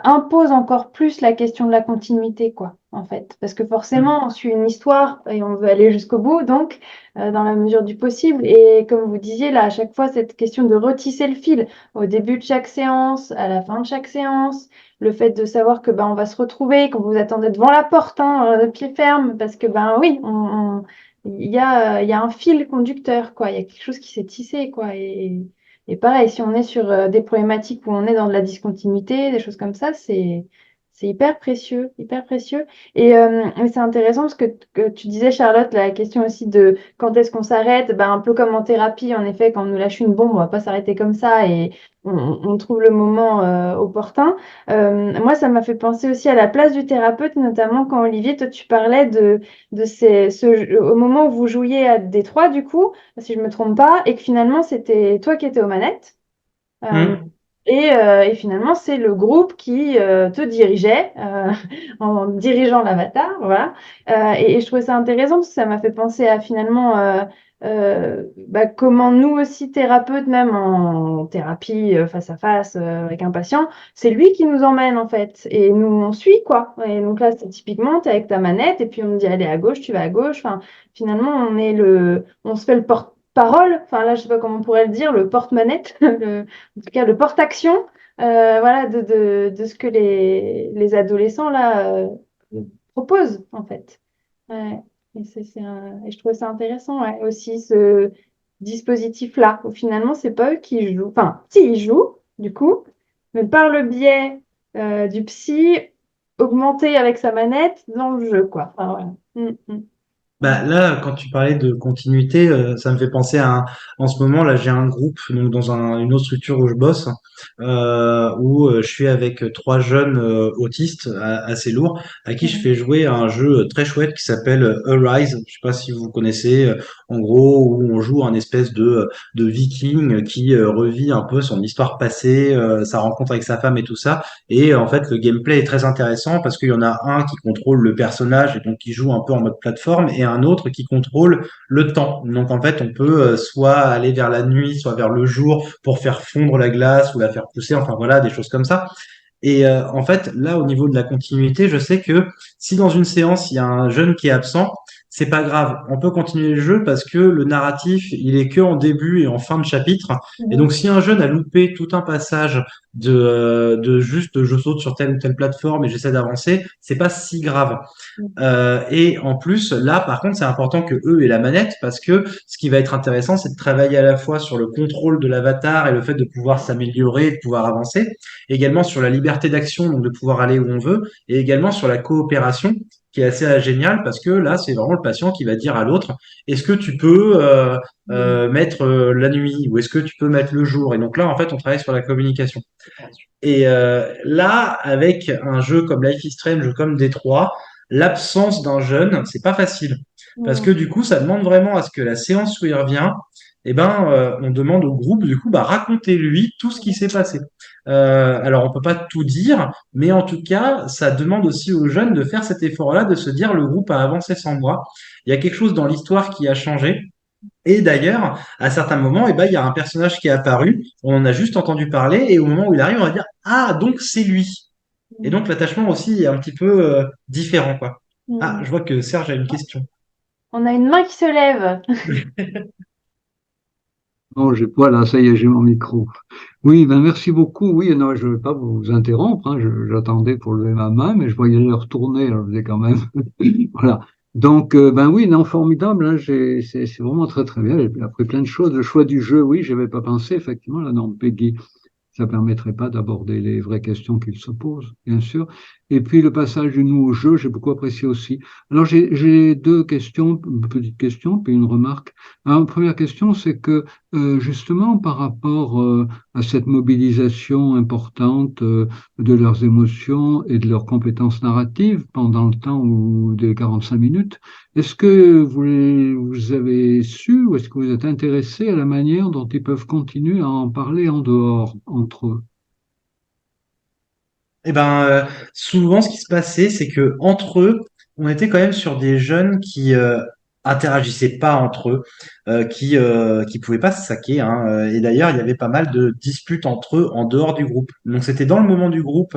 impose encore plus la question de la continuité, quoi, en fait. Parce que Mm. forcément, on suit une histoire et on veut aller jusqu'au bout, donc, dans la mesure du possible. Et comme vous disiez, là, à chaque fois, cette question de retisser le fil au début de chaque séance, à la fin de chaque séance, le fait de savoir que ben, on va se retrouver, qu'on vous attendait devant la porte, hein, de pied ferme, parce que, ben oui, il y a un fil conducteur, quoi. Il y a quelque chose qui s'est tissé, quoi. Et pareil, si on est sur des problématiques où on est dans de la discontinuité, des choses comme ça, c'est hyper précieux, hyper précieux. Et c'est intéressant parce que tu disais, Charlotte, la question aussi de quand est-ce qu'on s'arrête, ben, un peu comme en thérapie, en effet, quand on nous lâche une bombe, on va pas s'arrêter comme ça et on trouve le moment opportun. Moi, ça m'a fait penser aussi à la place du thérapeute, notamment quand Olivier, toi, tu parlais au moment où vous jouiez à Détroit, du coup, si je me trompe pas, et que finalement, c'était toi qui étais aux manettes. Euh, Mm. et finalement, c'est le groupe qui te dirigeait en dirigeant l'avatar, voilà. Et je trouvais ça intéressant parce que ça m'a fait penser à finalement bah, comment nous aussi, thérapeutes, même en thérapie face à face avec un patient, c'est lui qui nous emmène en fait. Et nous, on suit quoi. Et donc là, c'est typiquement, tu es avec ta manette et puis on me dit allez à gauche, tu vas à gauche. Enfin, finalement, on se fait le porte-parole. Enfin là, je sais pas comment on pourrait le dire, le porte-manette, en tout cas le porte-action, voilà, de ce que les adolescents là proposent en fait. Ouais. Et je trouvais ça intéressant ouais, aussi ce dispositif-là, où finalement c'est pas eux qui jouent, enfin si ils jouent du coup, mais par le biais du psy augmenté avec sa manette dans le jeu quoi. Enfin, voilà. Bah, là, quand tu parlais de continuité, ça me fait penser en ce moment, là, j'ai un groupe, donc dans une autre structure où je bosse, où je suis avec 3 jeunes autistes assez lourds, à qui je Mhm. fais jouer à un jeu très chouette qui s'appelle Arise. Je sais pas si vous connaissez, en gros, où on joue un espèce de viking qui revit un peu son histoire passée, sa rencontre avec sa femme et tout ça. Et en fait, le gameplay est très intéressant parce qu'il y en a un qui contrôle le personnage et donc qui joue un peu en mode plateforme et un autre qui contrôle le temps. Donc en fait, on peut soit aller vers la nuit, soit vers le jour pour faire fondre la glace ou la faire pousser. Enfin voilà, des choses comme ça. Et en fait, là, au niveau de la continuité, je sais que si dans une séance, il y a un jeune qui est absent, c'est pas grave. On peut continuer le jeu parce que le narratif, il est que en début et en fin de chapitre. Et donc, Mhm. si un jeune a loupé tout un passage de juste je saute sur telle ou telle plateforme et j'essaie d'avancer, c'est pas si grave. Et en plus, là, par contre, c'est important que eux aient la manette parce que ce qui va être intéressant, c'est de travailler à la fois sur le contrôle de l'avatar et le fait de pouvoir s'améliorer, de pouvoir avancer, également sur la liberté d'action, donc de pouvoir aller où on veut, et également sur la coopération, qui est assez génial parce que là, c'est vraiment le patient qui va dire à l'autre, est-ce que tu peux mettre la nuit ou est-ce que tu peux mettre le jour? Et donc là, en fait, on travaille sur la communication. Et là, avec un jeu comme Life is Strange, comme Détroit, l'absence d'un jeune, c'est pas facile. Parce que Mm. du coup, ça demande vraiment à ce que la séance où il revient, on demande au groupe, du coup, bah, racontez-lui tout ce qui s'est passé. Alors, on peut pas tout dire, mais en tout cas, ça demande aussi aux jeunes de faire cet effort-là, de se dire, le groupe a avancé sans moi. Il y a quelque chose dans l'histoire qui a changé. Et d'ailleurs, à certains moments, il y a un personnage qui est apparu, on en a juste entendu parler, et au moment où il arrive, on va dire, ah, donc c'est lui. Et Mm. donc l'attachement aussi est un petit peu différent, quoi. Ah, Mm. je vois que Serge a une question. On a une main qui se lève. Bon, voilà, ça y est, j'ai mon micro. Oui, ben merci beaucoup. Oui, non, je ne vais pas vous interrompre, hein. J'attendais pour lever ma main, mais je voyais l'heure tourner, alors je disais quand même. Voilà. Donc, ben oui, non, formidable, hein. C'est vraiment très, très bien. J'ai appris plein de choses. Le choix du jeu, oui, je n'avais pas pensé, effectivement, la norme Peggy. Ça permettrait pas d'aborder les vraies questions qu'il se posent, bien sûr. Et puis le passage du nous au jeu, j'ai beaucoup apprécié aussi. Alors j'ai deux questions, une petite question, puis une remarque. Alors, première question, c'est que justement par rapport à cette mobilisation importante de leurs émotions et de leurs compétences narratives pendant le temps ou des 45 minutes, est-ce que vous avez su ou est-ce que vous êtes intéressé à la manière dont ils peuvent continuer à en parler en dehors, entre eux? Eh ben, souvent, ce qui se passait, c'est que entre eux, on était quand même sur des jeunes qui interagissaient pas entre eux, qui pouvaient pas se saquer, hein. Et d'ailleurs, il y avait pas mal de disputes entre eux en dehors du groupe. Donc, c'était dans le moment du groupe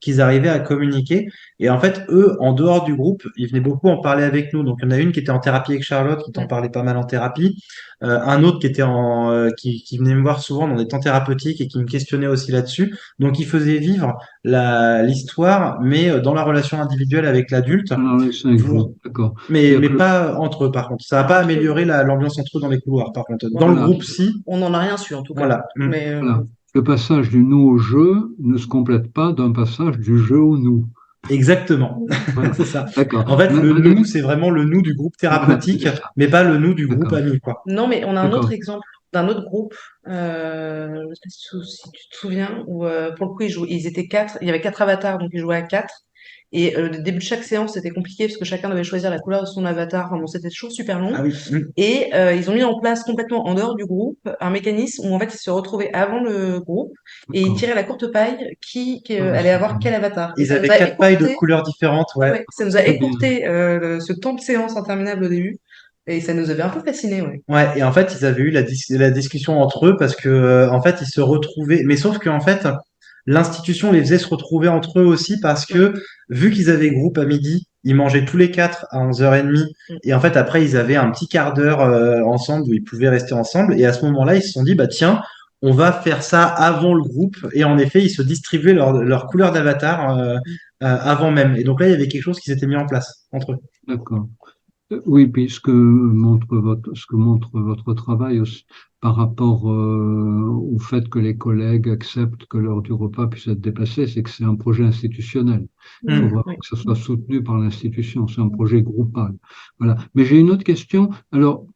qu'ils arrivaient à communiquer. Et en fait, eux, en dehors du groupe, ils venaient beaucoup en parler avec nous. Donc, il y en a une qui était en thérapie avec Charlotte, qui t'en parlait pas mal en thérapie. Un autre qui venait me voir souvent dans des temps thérapeutiques et qui me questionnait aussi là-dessus. Donc, il faisait vivre l'histoire, mais dans la relation individuelle avec l'adulte, Alors, les cinq jours, pour, d'accord. C'est-à-dire mais que, pas entre eux, par contre. Ça n'a pas amélioré l'ambiance entre eux dans les couloirs, par contre. Dans le Bon, voilà, groupe, si. on n'en a rien su en tout cas. Voilà. Mm. Mais voilà. Le passage du nous au jeu ne se complète pas d'un passage du jeu au nous. Exactement. Voilà, C'est ça. d'accord. En fait, le Ma nous, c'est vraiment le nous du groupe voilà, thérapeutique, c'est ça. mais pas le nous du groupe D'accord, ami, quoi. non, mais on a un autre d'accord. exemple d'un autre groupe. Je sais pas si tu te souviens, où pour le coup ils étaient quatre. Il y avait quatre avatars, donc ils jouaient à quatre. Et le début de chaque séance, c'était compliqué parce que chacun devait choisir la couleur de son avatar. Enfin bon, c'était toujours super long. Ah oui. Mm. Et ils ont mis en place complètement en dehors du groupe un mécanisme où en fait ils se retrouvaient avant le groupe et ils D'accord. tiraient la courte paille qui Ah, allait avoir super. quel avatar. Et Ils ça nous avaient a quatre pailles de écourté, couleurs différentes, ouais. ouais, ça nous a Très bien. écourté ce temps de séance interminable au début et ça nous avait un peu fasciné, ouais. Ouais, et en fait, ils avaient eu la discussion entre eux parce que, en fait, ils se retrouvaient. Mais sauf qu'en fait, l'institution les faisait se retrouver entre eux aussi parce Ouais. que, vu qu'ils avaient groupe à midi, ils mangeaient tous les quatre à 11h30. Mm. Et en fait, après, ils avaient un petit quart d'heure ensemble où ils pouvaient rester ensemble. Et à ce moment-là, ils se sont dit, bah tiens, on va faire ça avant le groupe. Et en effet, ils se distribuaient leur couleur d'avatar avant même. Et donc là, il y avait quelque chose qui s'était mis en place entre eux. D'accord. Oui, puis ce que montre votre travail aussi, par rapport au fait que les collègues acceptent que l'heure du repas puisse être dépassée, c'est que c'est un projet institutionnel. Il faut Hmm. vraiment Ouais. que ce soit soutenu par l'institution. C'est un projet groupal. Voilà. Mais j'ai une autre question. Alors,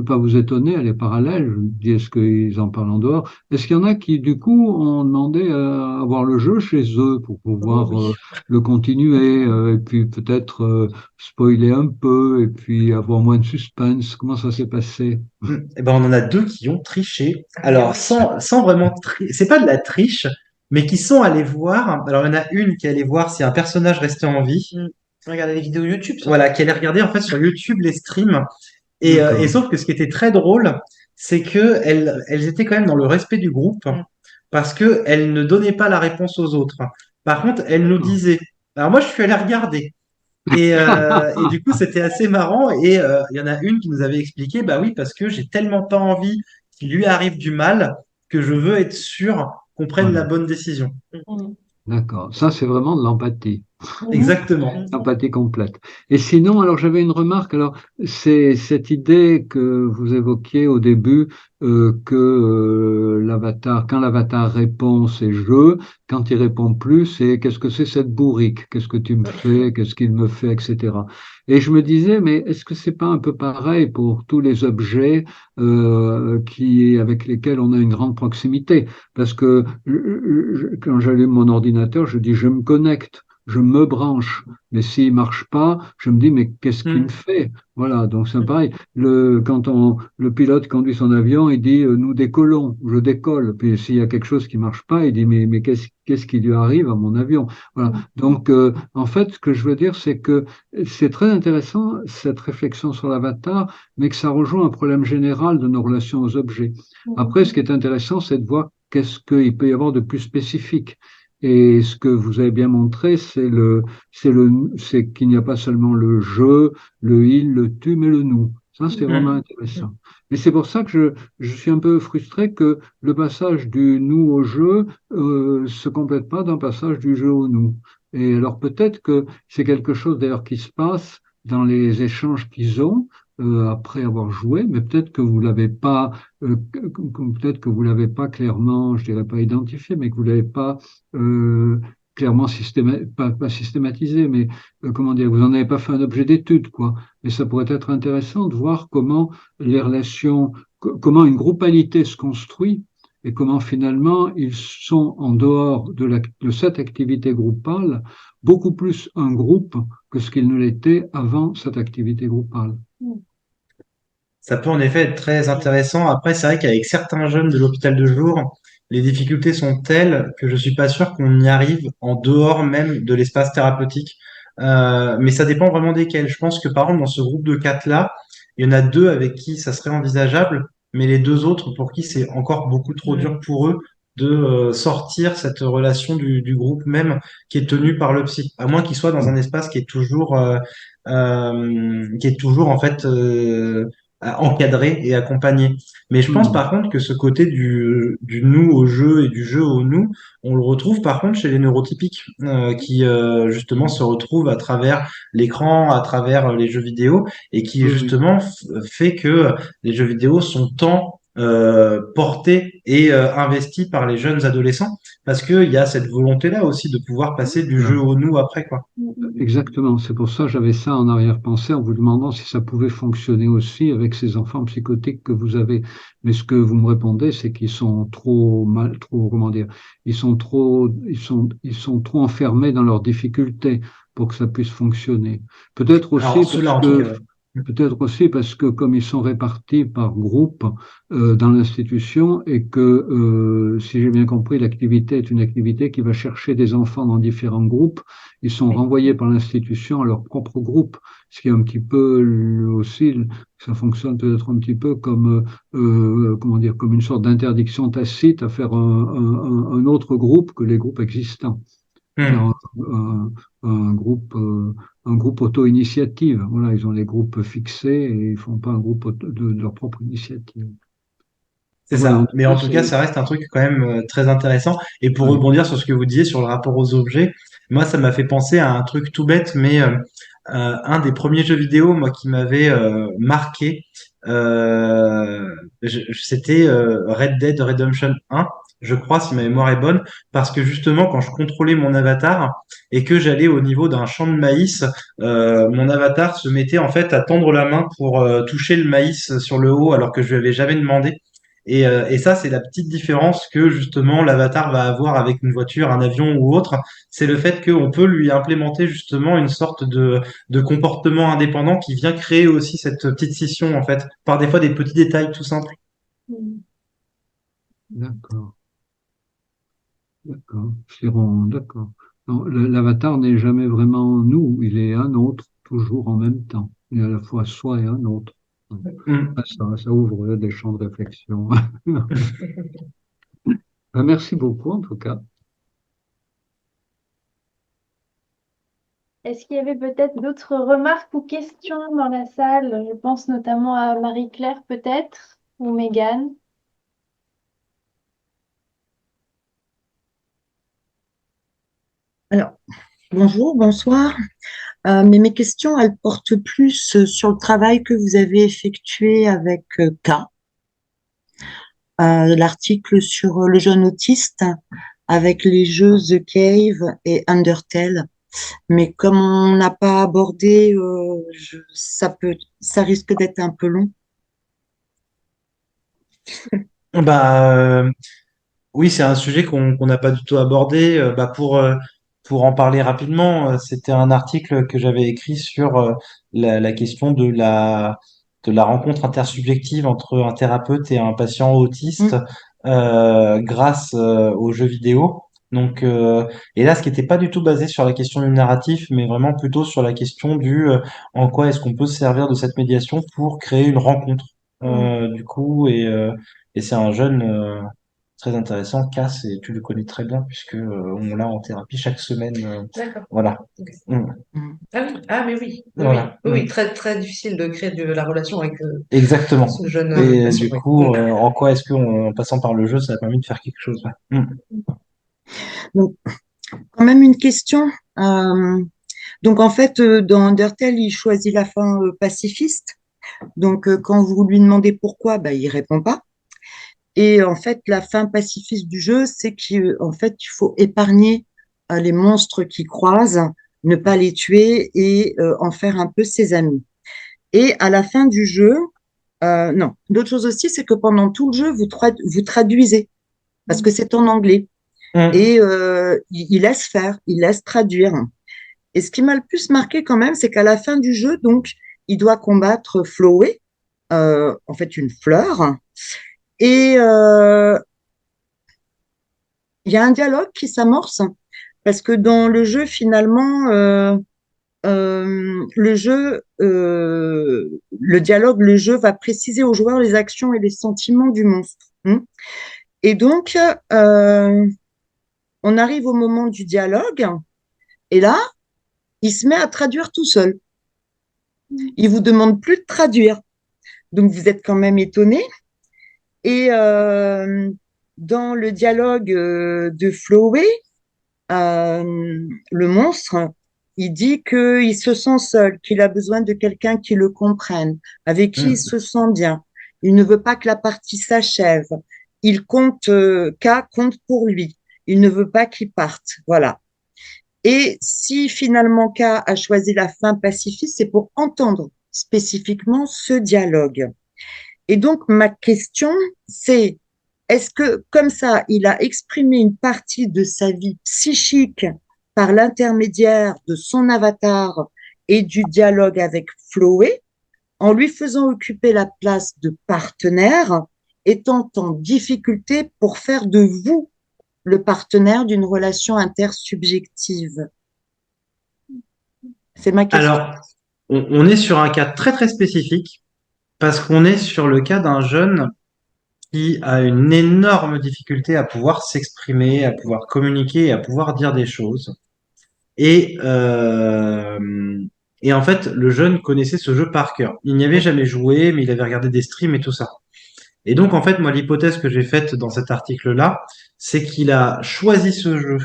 pas vous étonner, elle est parallèle. Je me dis, est-ce qu'ils en parlent en dehors? Est-ce qu'il y en a qui, du coup, ont demandé à avoir le jeu chez eux pour Oh pouvoir oui. le continuer et puis peut-être spoiler un peu et puis avoir moins de suspense. Comment ça s'est passé? Eh ben, on en a deux qui ont triché. Ah mais Alors, oui. sans vraiment c'est pas de la triche, mais qui sont allés voir. Alors, il y en a une qui est allée voir si un personnage restait en vie. Mm. Regardez les vidéos YouTube surtout. Voilà, qui allait regarder en fait sur YouTube les streams. Et D'accord. sauf que ce qui était très drôle, c'est que elles étaient quand même dans le respect du groupe Mm. parce que elles ne donnaient pas la réponse aux autres. Par contre, elles nous D'accord. disaient. Alors moi, je suis allé regarder. Et du coup, c'était assez marrant. Et il y en a une qui nous avait expliqué, bah oui, parce que j'ai tellement pas envie qu'il lui arrive du mal que je veux être sûr qu'on prenne la Voilà. bonne décision. Mm. D'accord. Ça, c'est vraiment de l'empathie. Mhm. Exactement. Empathie complète. Et sinon, alors j'avais une remarque. Alors, c'est cette idée que vous évoquiez au début que l'avatar, quand l'avatar répond, c'est je. Quand il répond plus, c'est qu'est-ce que c'est cette bourrique? Qu'est-ce que tu me fais? Qu'est-ce qu'il me fait? Etc. Et je me disais, mais est-ce que c'est pas un peu pareil pour tous les objets avec lesquels on a une grande proximité? Parce que quand j'allume mon ordinateur, je dis je me connecte. Je me branche. Mais s'il marche pas, je me dis, mais qu'est-ce qu'il me Mm. fait? Voilà, donc c'est pareil. Le pilote conduit son avion, il dit, nous décollons, je décolle. Puis s'il y a quelque chose qui marche pas, il dit, mais qu'est-ce qui lui arrive à mon avion? Voilà. Donc, en fait, ce que je veux dire, c'est que c'est très intéressant, cette réflexion sur l'avatar, mais que ça rejoint un problème général de nos relations aux objets. Après, ce qui est intéressant, c'est de voir qu'est-ce qu'il peut y avoir de plus spécifique. Et ce que vous avez bien montré, c'est qu'il n'y a pas seulement le je, le il, le tu, mais le nous. Ça, c'est vraiment Mm. intéressant. Mais c'est pour ça que je suis un peu frustré que le passage du nous au je se complète pas d'un passage du je au nous. Et alors peut-être que c'est quelque chose d'ailleurs qui se passe dans les échanges qu'ils ont après avoir joué, mais peut-être que vous l'avez pas, peut-être que vous l'avez pas clairement, je dirais pas identifié, mais que vous l'avez pas euh, clairement pas systématisé, mais comment dire, vous n'en avez pas fait un objet d'étude, quoi. Mais ça pourrait être intéressant de voir comment les relations, comment une groupalité se construit et comment finalement ils sont en dehors de cette activité groupale beaucoup plus un groupe que ce qu'ils ne l'étaient avant cette activité groupale. Ça peut en effet être très intéressant. Après, c'est vrai qu'avec certains jeunes de l'hôpital de jour, les difficultés sont telles que je suis pas sûr qu'on y arrive en dehors même de l'espace thérapeutique. Mais ça dépend vraiment desquels. Je pense que par exemple, dans ce groupe de quatre-là, il y en a deux avec qui ça serait envisageable, mais les deux autres pour qui c'est encore beaucoup trop dur pour eux de sortir cette relation du groupe même qui est tenu par le psy, à moins qu'il soit dans un espace qui est toujours en fait à encadrer et accompagner. Mais je pense Hmm. par contre que ce côté du nous au jeu et du jeu au nous, on le retrouve par contre chez les neurotypiques qui justement se retrouvent à travers l'écran, à travers les jeux vidéo et qui Oui, oui. justement fait que les jeux vidéo sont tant portés et investis par les jeunes adolescents parce qu'il y a cette volonté-là aussi de pouvoir passer du jeu Voilà. au nous après quoi. Exactement, c'est pour ça que j'avais ça en arrière-pensée en vous demandant si ça pouvait fonctionner aussi avec ces enfants psychotiques que vous avez. Mais ce que vous me répondez, c'est qu'ils sont trop mal, trop, comment dire, ils sont trop enfermés dans leurs difficultés pour que ça puisse fonctionner. Peut-être Alors aussi ceux-là parce en tout que cas, ouais. Peut-être aussi parce que comme ils sont répartis par groupe dans l'institution et que, si j'ai bien compris, l'activité est une activité qui va chercher des enfants dans différents groupes, ils sont renvoyés par l'institution à leur propre groupe, ce qui est un petit peu aussi, ça fonctionne peut-être un petit peu comme, comment dire, comme une sorte d'interdiction tacite à faire un autre groupe que les groupes existants faire Hmm. un groupe, un groupe auto-initiative. Voilà, ils ont les groupes fixés et ils font pas un groupe de leur propre initiative. C'est Voilà, en ça. tout Mais cas, en tout cas, c'est. ça reste un truc quand même très intéressant. Et pour Ouais. rebondir sur ce que vous disiez sur le rapport aux objets, moi, ça m'a fait penser à un truc tout bête, mais un des premiers jeux vidéo, moi, qui m'avait marqué, c'était Red Dead Redemption 1, je crois, si ma mémoire est bonne, parce que justement, quand je contrôlais mon avatar et que j'allais au niveau d'un champ de maïs, mon avatar se mettait en fait à tendre la main pour toucher le maïs sur le haut, alors que je lui avais jamais demandé. Et ça, c'est la petite différence que justement l'avatar va avoir avec une voiture, un avion ou autre. C'est le fait qu'on peut lui implémenter justement une sorte de comportement indépendant qui vient créer aussi cette petite scission en fait, par des fois des petits détails tout simples. D'accord, d'accord. D'accord. Non, l'avatar n'est jamais vraiment nous, il est un autre, toujours en même temps. Il est à la fois soi et un autre. Hmm. Ah, ça ouvre des champs de réflexion. Merci beaucoup, en tout cas. Est-ce qu'il y avait peut-être d'autres remarques ou questions dans la salle? Je pense notamment à Marie-Claire peut-être ou Mégane. Alors, bonjour, bonsoir. Mais mes questions, elles portent plus sur le travail que vous avez effectué avec K, l'article sur le jeune autiste avec les jeux The Cave et Undertale. Mais comme on n'a pas abordé, ça risque d'être un peu long. Bah, oui, c'est un sujet qu'on n'a pas du tout abordé. Pour en parler rapidement, c'était un article que j'avais écrit sur la question de la rencontre intersubjective entre un thérapeute et un patient autiste Mm. grâce aux jeux vidéo. Donc, et là, ce qui n'était pas du tout basé sur la question du narratif, mais vraiment plutôt sur la question en quoi est-ce qu'on peut se servir de cette médiation pour créer une rencontre. Du coup, et c'est un jeune. Très intéressant. Cass, et tu le connais très bien puisque on l'a en thérapie chaque semaine. D'accord. Voilà. Ok. Mm. Mm. Ah oui, ah mais oui, oui, oui, Voilà. oui, oui, Mm. très très difficile de créer de la relation avec Exactement. ce jeune Et patient. du Oui. coup, en quoi est-ce qu'en passant par le jeu, ça a permis de faire quelque chose? Ouais. Mm. Donc, quand même une question. Euh, donc, en fait, dans Undertale, il choisit la fin pacifiste. Donc, quand vous lui demandez pourquoi, bah, il répond pas. Et en fait, la fin pacifiste du jeu, c'est qu'en fait, il faut épargner les monstres qui croisent, ne pas les tuer et en faire un peu ses amis. Et à la fin du jeu, non, l'autre chose aussi, c'est que pendant tout le jeu, vous traduisez parce que c'est en anglais. Mm. Et il laisse faire, il laisse traduire. Et ce qui m'a le plus marqué quand même, c'est qu'à la fin du jeu, donc, il doit combattre Flowey, en fait une fleur. Et il y a un dialogue qui s'amorce parce que dans le jeu, finalement, le dialogue, le jeu va préciser aux joueurs les actions et les sentiments du monstre. Et donc, on arrive au moment du dialogue et là, il se met à traduire tout seul. Il vous demande plus de traduire. Donc, vous êtes quand même étonné. Et dans le dialogue de Flowey, le monstre, il dit qu'il se sent seul, qu'il a besoin de quelqu'un qui le comprenne, avec qui il Mm. se sent bien. Il ne veut pas que la partie s'achève. Il compte, K compte pour lui. Il ne veut pas qu'il parte. Voilà. Et si finalement K a choisi la fin pacifiste, c'est pour entendre spécifiquement ce dialogue. Et donc, ma question, c'est, est-ce que, comme ça, il a exprimé une partie de sa vie psychique par l'intermédiaire de son avatar et du dialogue avec Chloé, en lui faisant occuper la place de partenaire, étant en difficulté pour faire de vous le partenaire d'une relation intersubjective? C'est ma question. Alors, on est sur un cas très très spécifique parce qu'on est sur le cas d'un jeune qui a une énorme difficulté à pouvoir s'exprimer, à pouvoir communiquer, à pouvoir dire des choses. Et, et en fait, le jeune connaissait ce jeu par cœur. Il n'y avait jamais joué, mais il avait regardé des streams et tout ça. Et donc, en fait, moi, l'hypothèse que j'ai faite dans cet article-là, c'est qu'il a choisi ce jeu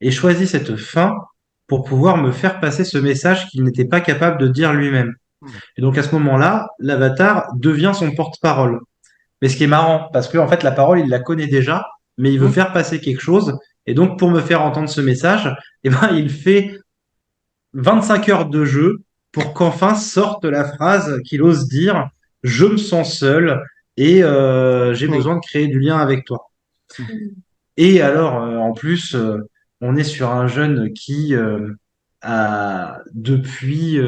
et choisi cette fin pour pouvoir me faire passer ce message qu'il n'était pas capable de dire lui-même. Et donc, à ce moment-là, l'avatar devient son porte-parole. Mais ce qui est marrant, parce que en fait, la parole, il la connaît déjà, mais il veut faire passer quelque chose. Et donc, pour me faire entendre ce message, eh ben, il fait 25 heures de jeu pour qu'enfin sorte la phrase qu'il ose dire, je me sens seul et j'ai Oui. besoin de créer du lien avec toi. Et alors, en plus, on est sur un jeune qui a depuis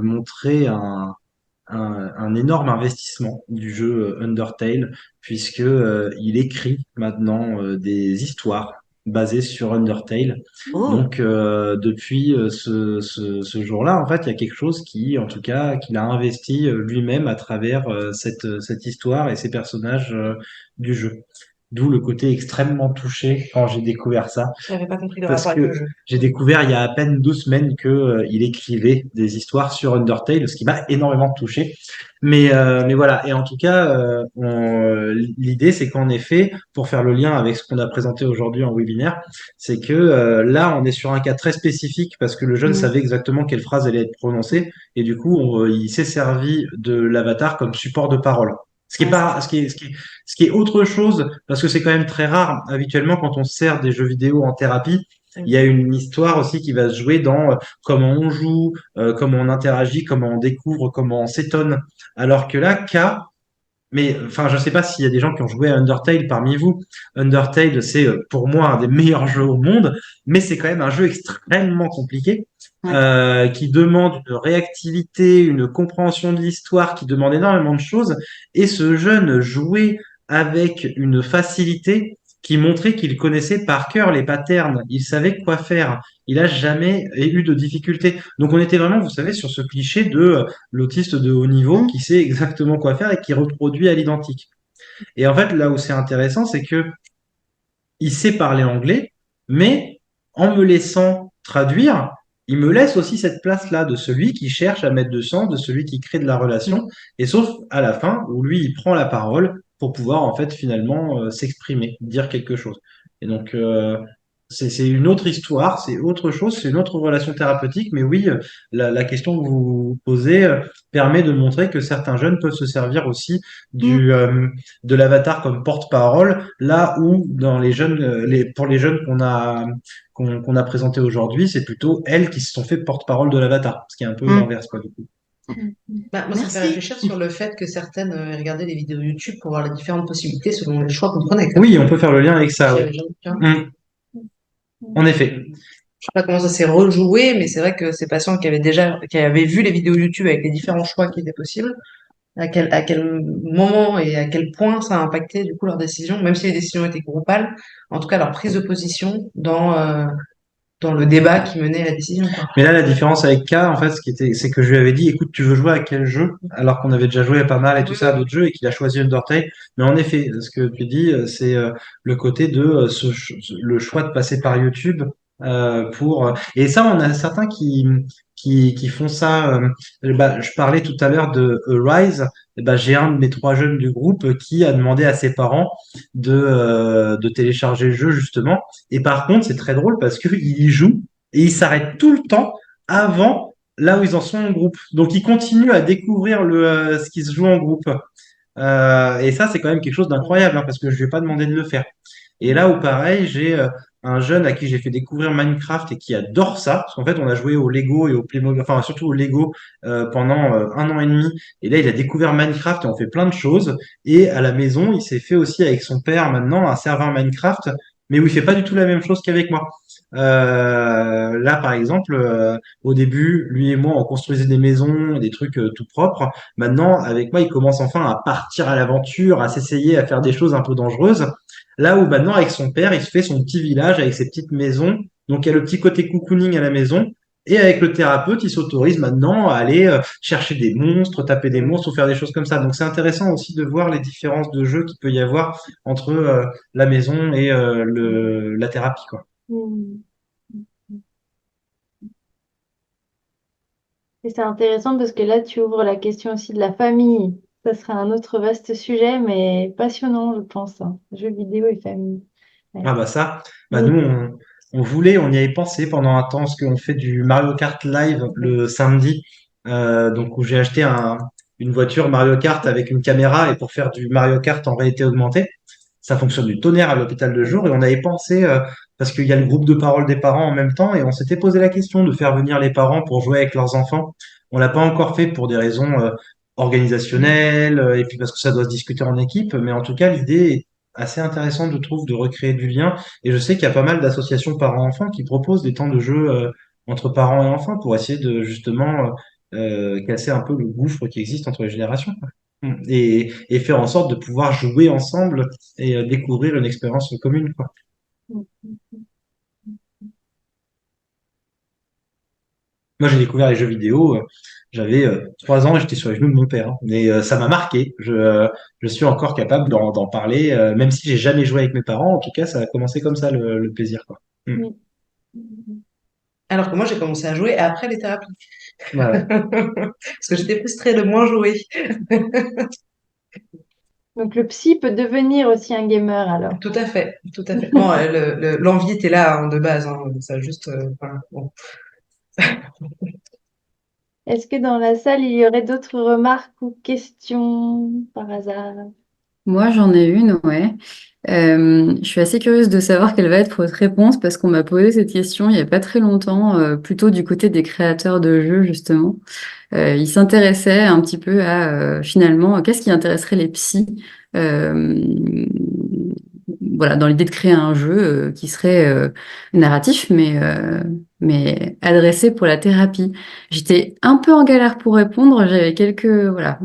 montré un énorme investissement du jeu Undertale, puisque il écrit maintenant des histoires basées sur Undertale. Oh, Donc depuis ce jour-là, en fait, il y a quelque chose qui, en tout cas, qu'il a investi lui-même à travers cette histoire et ces personnages du jeu. D'où le côté extrêmement touché quand j'ai découvert ça, Je n'avais pas compris le parce rapport avec le que jeu. j'ai découvert il y a à peine 2 semaines que il écrivait des histoires sur Undertale, ce qui m'a énormément touché. Mais voilà. Et en tout cas, l'idée, c'est qu'en effet, pour faire le lien avec ce qu'on a présenté aujourd'hui en webinaire, c'est que là, on est sur un cas très spécifique parce que le jeune Mhm. savait exactement quelle phrase allait être prononcée et du coup, il s'est servi de l'avatar comme support de parole. Ce qui est Ouais, c'est pas, ça. ce qui est autre chose, parce que c'est quand même très rare. Habituellement, quand on sert des jeux vidéo en thérapie, il y a une histoire aussi qui va se jouer dans comment on joue, comment on interagit, comment on découvre, comment on s'étonne. Alors que là, K, mais enfin, je sais pas s'il y a des gens qui ont joué à Undertale parmi vous. Undertale, c'est pour moi un des meilleurs jeux au monde, mais c'est quand même un jeu extrêmement compliqué Ouais. qui demande une réactivité, une compréhension de l'histoire, qui demande énormément de choses. Et ce jeune jouait avec une facilité qui montrait qu'il connaissait par cœur les patterns. Il savait quoi faire. Il a jamais eu de difficultés. Donc on était vraiment, vous savez, sur ce cliché de l'autiste de haut niveau Mm. qui sait exactement quoi faire et qui reproduit à l'identique. Et en fait, là où c'est intéressant, c'est que il sait parler anglais, mais en me laissant traduire, il me laisse aussi cette place-là de celui qui cherche à mettre de sens, de celui qui crée de la relation, et sauf à la fin où lui, il prend la parole pour pouvoir en fait finalement s'exprimer, dire quelque chose. Et donc, c'est une autre histoire, c'est autre chose, c'est une autre relation thérapeutique, mais oui, la question que vous posez permet de montrer que certains jeunes peuvent se servir aussi Mm. de l'avatar comme porte-parole, là où dans les jeunes, pour les jeunes qu'on a présentés aujourd'hui, c'est plutôt elles qui se sont fait porte-parole de l'avatar, ce qui est un peu Mm. l'inverse, quoi, du coup. Mm. Bah, moi, ça me fait Merci. réfléchir sur le fait que certaines regardaient les vidéos YouTube pour voir les différentes possibilités selon les choix qu'on prenait, quoi. Oui, on peut faire le lien avec ça, Puis, ouais. tu vois. Mm, en effet. Je sais pas comment ça s'est rejoué, mais c'est vrai que ces patients qui avaient vu les vidéos YouTube avec les différents choix qui étaient possibles, à quel moment et à quel point ça a impacté du coup leur décision, même si les décisions étaient groupales, en tout cas leur prise de position dans le débat qui menait à la décision, quoi. Mais là, la différence avec K, en fait, c'est que je lui avais dit, écoute, tu veux jouer à quel jeu? Alors qu'on avait déjà joué à pas mal et tout Oui, ça, à d'autres jeux, et qu'il a choisi Undertale. Mais en effet, ce que tu dis, c'est le côté de le choix de passer par YouTube et ça, on a certains qui font ça. Bah, je parlais tout à l'heure de Rise. Bah, j'ai un de mes trois jeunes du groupe qui a demandé à ses parents de télécharger le jeu justement. Et par contre, c'est très drôle parce qu'il y joue et ils s'arrêtent tout le temps avant là où ils en sont en groupe. Donc ils continuent à découvrir ce qui se joue en groupe. Et ça, c'est quand même quelque chose d'incroyable hein, parce que je lui ai pas demandé de le faire. Et là où pareil, j'ai un jeune à qui j'ai fait découvrir Minecraft et qui adore ça, parce qu'en fait, on a joué au Lego et au Playmobil, enfin surtout au Lego pendant 1 an et demi. Et là, il a découvert Minecraft et on fait plein de choses. Et à la maison, il s'est fait aussi avec son père maintenant un serveur Minecraft, mais où il fait pas du tout la même chose qu'avec moi. Là, par exemple, au début, lui et moi, on construisait des maisons, des trucs tout propres. Maintenant, avec moi, il commence enfin à partir à l'aventure, à s'essayer à faire des choses un peu dangereuses. Là où maintenant, avec son père, il se fait son petit village avec ses petites maisons. Donc, il y a le petit côté cocooning à la maison. Et avec le thérapeute, il s'autorise maintenant à aller chercher des monstres, taper des monstres ou faire des choses comme ça. Donc, c'est intéressant aussi de voir les différences de jeu qu'il peut y avoir entre la maison et la thérapie, quoi. Mm. Et c'est intéressant parce que là, tu ouvres la question aussi de la famille. Ça sera un autre vaste sujet, mais passionnant, je pense, hein. Jeux vidéo et famille. Ouais. Ah bah ça, bah Mm. nous on y avait pensé pendant un temps parce qu'on fait du Mario Kart live le samedi, donc où j'ai acheté une voiture Mario Kart avec une caméra et pour faire du Mario Kart en réalité augmentée, ça fonctionne du tonnerre à l'hôpital de jour et on avait pensé parce qu'il y a le groupe de parole des parents en même temps et on s'était posé la question de faire venir les parents pour jouer avec leurs enfants. On l'a pas encore fait pour des raisons organisationnelles et puis parce que ça doit se discuter en équipe, mais en tout cas l'idée assez intéressant, je trouve, de recréer du lien. Et je sais qu'il y a pas mal d'associations parents-enfants qui proposent des temps de jeu entre parents et enfants pour essayer de justement casser un peu le gouffre qui existe entre les générations, quoi. Et faire en sorte de pouvoir jouer ensemble et découvrir une expérience commune, quoi. Moi, j'ai découvert les jeux vidéo. J'avais 3 ans et j'étais sur les genoux de mon père, hein. Mais ça m'a marqué. Je suis encore capable d'en parler, même si j'ai jamais joué avec mes parents. En tout cas, ça a commencé comme ça le plaisir, quoi. Mm. Mm. Mm. Alors que moi, j'ai commencé à jouer après les thérapies. Voilà. Parce que j'étais frustrée de moins jouer. Donc le psy peut devenir aussi un gamer alors. Tout à fait, tout à fait. Bon, l'envie était là hein, de base, hein, ça a juste, voilà, bon. Est-ce que dans la salle, il y aurait d'autres remarques ou questions par hasard? Moi, j'en ai une, ouais. Je suis assez curieuse de savoir quelle va être votre réponse parce qu'on m'a posé cette question il n'y a pas très longtemps, plutôt du côté des créateurs de jeux, justement. Ils s'intéressaient un petit peu à, finalement, qu'est-ce qui intéresserait les psys, euh, voilà, dans l'idée de créer un jeu qui serait narratif, mais adressé pour la thérapie. J'étais un peu en galère pour répondre. J'avais quelques, voilà,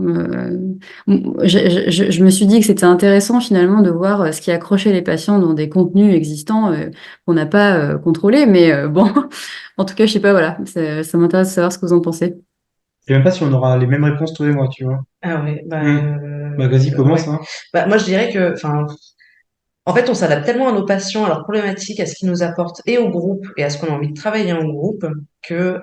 je me suis dit que c'était intéressant finalement de voir ce qui accrochait les patients dans des contenus existants qu'on n'a pas contrôlés. Mais bon, en tout cas, je sais pas, voilà, ça m'intéresse de savoir ce que vous en pensez. Je sais même pas si on aura les mêmes réponses tous les mois, tu vois. Ah ouais, Bah, vas-y, commence, ouais. hein. Bah, moi, je dirais que, enfin, en fait, on s'adapte tellement à nos patients, à leurs problématiques, à ce qu'ils nous apportent et au groupe et à ce qu'on a envie de travailler en groupe que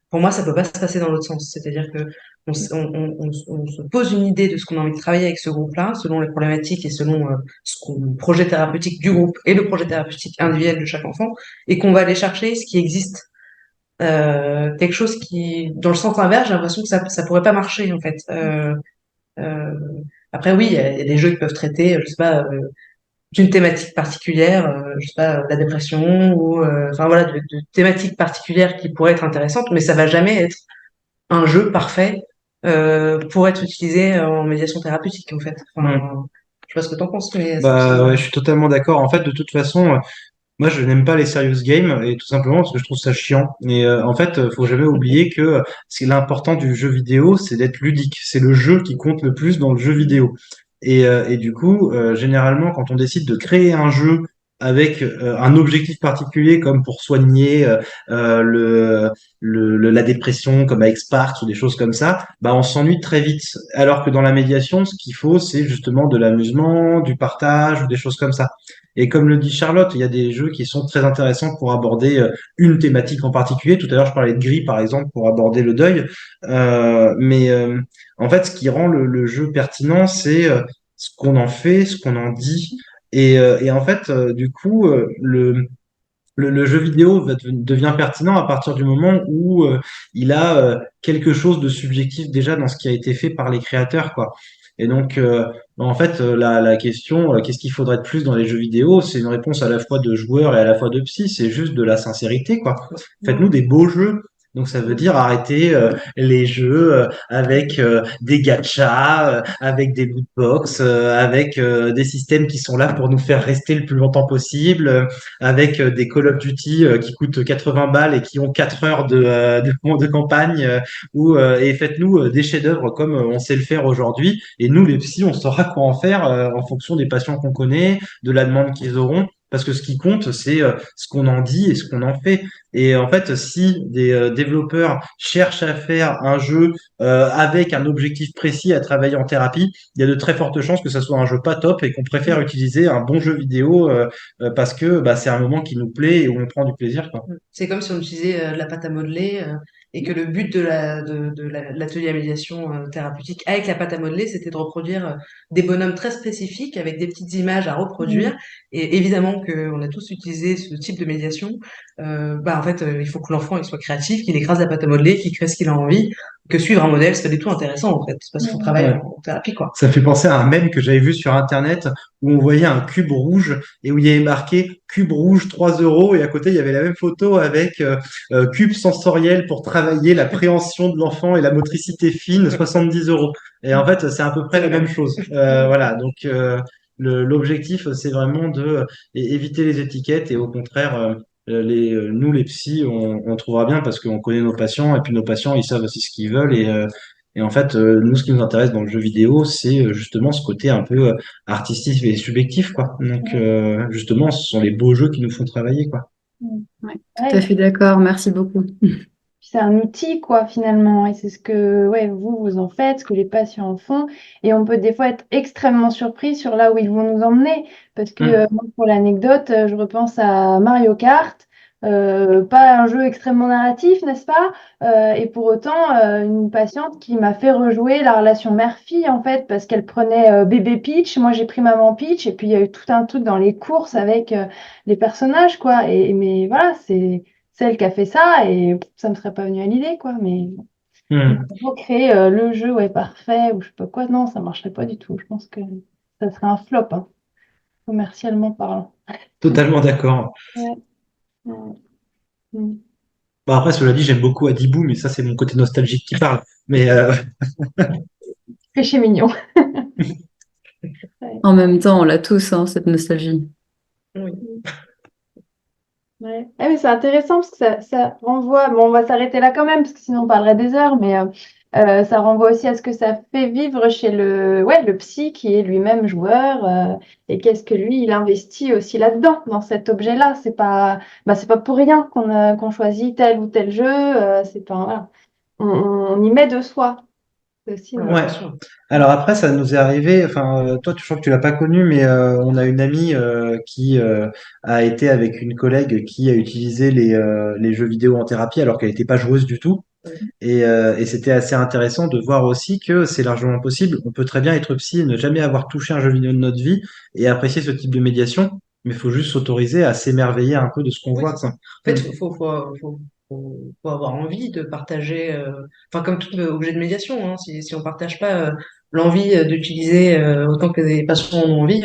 pour moi, ça peut pas se passer dans l'autre sens. C'est-à-dire que on se pose une idée de ce qu'on a envie de travailler avec ce groupe-là, selon les problématiques et selon le projet thérapeutique du groupe et le projet thérapeutique individuel de chaque enfant, et qu'on va aller chercher ce qui existe. Quelque chose qui, dans le sens inverse, j'ai l'impression que ça pourrait pas marcher en fait. Euh, Après, oui, il y a des jeux qui peuvent traiter, je sais pas, d'une thématique particulière, je sais pas, la dépression ou, enfin voilà, de thématiques particulières qui pourraient être intéressantes, mais ça va jamais être un jeu parfait pour être utilisé en médiation thérapeutique en fait. Enfin, je sais pas ce que t'en penses, mais Bah, ouais, je suis totalement d'accord. En fait, de toute façon, moi, je n'aime pas les serious games et tout simplement parce que je trouve ça chiant. Et en fait, faut jamais oublier que l'important du jeu vidéo, c'est d'être ludique. C'est le jeu qui compte le plus dans le jeu vidéo. Et du coup, généralement, quand on décide de créer un jeu avec un objectif particulier, comme pour soigner la dépression, comme avec Sparks ou des choses comme ça, bah on s'ennuie très vite. Alors que dans la médiation, ce qu'il faut, c'est justement de l'amusement, du partage ou des choses comme ça. Et comme le dit Charlotte, il y a des jeux qui sont très intéressants pour aborder une thématique en particulier. Tout à l'heure, je parlais de Gris, par exemple, pour aborder le deuil. Mais en fait, ce qui rend le jeu pertinent, c'est ce qu'on en fait, ce qu'on en dit. Et en fait, du coup, le jeu vidéo devient pertinent à partir du moment où il a quelque chose de subjectif déjà dans ce qui a été fait par les créateurs, quoi. Et donc, en fait, la question, qu'est-ce qu'il faudrait de plus dans les jeux vidéo? C'est une réponse à la fois de joueur et à la fois de psy. C'est juste de la sincérité, quoi. Faites-nous des beaux jeux. Donc, ça veut dire arrêter les jeux avec des gachas, avec des loot box, avec des systèmes qui sont là pour nous faire rester le plus longtemps possible, avec des Call of Duty qui coûtent 80 balles et qui ont 4 heures de campagne, et faites-nous des chefs-d'œuvre comme on sait le faire aujourd'hui. Et nous, les psys, on saura quoi en faire en fonction des patients qu'on connaît, de la demande qu'ils auront. Parce que ce qui compte, c'est ce qu'on en dit et ce qu'on en fait. Et en fait, si des développeurs cherchent à faire un jeu avec un objectif précis à travailler en thérapie, il y a de très fortes chances que ça soit un jeu pas top et qu'on préfère utiliser un bon jeu vidéo parce que bah, c'est un moment qui nous plaît et où on prend du plaisir, quoi. c'est comme si on utilisait de la pâte à modeler et que le but l'atelier à médiation thérapeutique avec la pâte à modeler, c'était de reproduire des bonhommes très spécifiques avec des petites images à reproduire. Et évidemment qu'on a tous utilisé ce type de médiation. Bah en fait, il faut que l'enfant il soit créatif, qu'il écrase la pâte à modeler, qu'il crée ce qu'il a envie. Que suivre un modèle, c'est pas du tout intéressant en fait, parce qu'on travaille Ouais. en thérapie quoi. Ça fait penser à un mème que j'avais vu sur Internet où on voyait un cube rouge et où il y avait marqué cube rouge 3 euros et à côté il y avait la même photo avec cube sensoriel pour travailler la préhension de l'enfant et la motricité fine 70 euros. Et en fait c'est à peu près la même chose. Voilà, donc l'objectif c'est vraiment de éviter les étiquettes et au contraire nous les psys on trouvera bien parce qu'on connaît nos patients et puis nos patients ils savent aussi ce qu'ils veulent et en fait, nous, ce qui nous intéresse dans le jeu vidéo, c'est justement ce côté un peu artistique et subjectif, quoi. Donc, justement, ce sont les beaux jeux qui nous font travailler, quoi. Ouais, tout à fait d'accord. Merci beaucoup. C'est un outil, quoi, finalement. Et c'est ce que ouais, vous en faites, ce que les patients en font. Et on peut des fois être extrêmement surpris sur là où ils vont nous emmener. Parce que, moi, pour l'anecdote, je repense à Mario Kart, pas un jeu extrêmement narratif, n'est-ce pas? Et pour autant, une patiente qui m'a fait rejouer la relation mère-fille, en fait, parce qu'elle prenait bébé Peach, moi j'ai pris maman Peach, et puis il y a eu tout un truc dans les courses avec les personnages, quoi. Mais voilà, c'est celle qui a fait ça, et ça me serait pas venu à l'idée, quoi. Mais Hmm. pour créer le jeu, ouais, parfait, ou je sais pas quoi, non, ça marcherait pas du tout. Je pense que ça serait un flop, hein, commercialement parlant. Totalement d'accord. Ouais, ouais, mm. Bon, après, cela dit, j'aime beaucoup Adibou, mais ça, c'est mon côté nostalgique qui parle. Mais Péché mignon. Ouais. En même temps, on l'a tous, hein, cette nostalgie. Oui. Ouais. Ah, mais c'est intéressant parce que ça renvoie, bon, on va s'arrêter là quand même parce que sinon on parlerait des heures, mais ça renvoie aussi à ce que ça fait vivre chez le psy qui est lui-même joueur et qu'est-ce que lui, il investit aussi là-dedans, dans cet objet-là. C'est pas pour rien qu'on choisit tel ou tel jeu, c'est pas, voilà. On y met de soi. C'est aussi Ah, ouais. bien sûr. Alors après, ça nous est arrivé. Enfin, toi, je crois que tu l'as pas connu, mais on a une amie qui a été avec une collègue qui a utilisé les jeux vidéo en thérapie alors qu'elle n'était pas joueuse du tout. Et c'était assez intéressant de voir aussi que c'est largement possible. On peut très bien être psy et ne jamais avoir touché un jeu vidéo de notre vie et apprécier ce type de médiation, mais il faut juste s'autoriser à s'émerveiller un peu de ce qu'on Oui, voit, c'est ça. quoi. En Mm. fait, faut avoir envie de partager, enfin, comme tout objet de médiation, hein, si on partage pas l'envie d'utiliser autant que des patients en ont envie,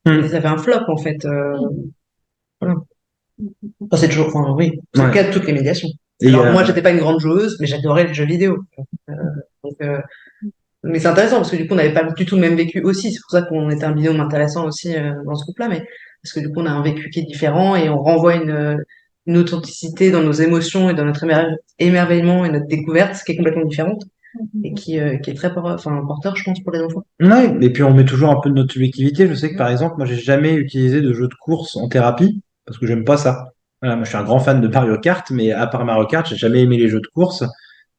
Mm. ça fait un flop, en fait. Voilà. Mm. Enfin, c'est toujours, enfin, oui, c'est le Ouais. cas de toutes les médiations. Et Alors, moi, j'étais pas une grande joueuse, mais j'adorais les jeux vidéo. Euh, donc, mais c'est intéressant parce que du coup, on n'avait pas du tout le même vécu aussi. C'est pour ça qu'on était un binôme intéressant aussi dans ce couple-là. Mais parce que du coup, on a un vécu qui est différent et on renvoie une authenticité dans nos émotions et dans notre émerveillement et notre découverte qui est complètement différente et qui est très enfin, porteur, je pense, pour les enfants. ouais, et puis on met toujours un peu de notre subjectivité. Je sais que par exemple, moi j'ai jamais utilisé de jeu de course en thérapie parce que j'aime pas ça. Voilà, moi je suis un grand fan de Mario Kart, mais à part Mario Kart, j'ai jamais aimé les jeux de course.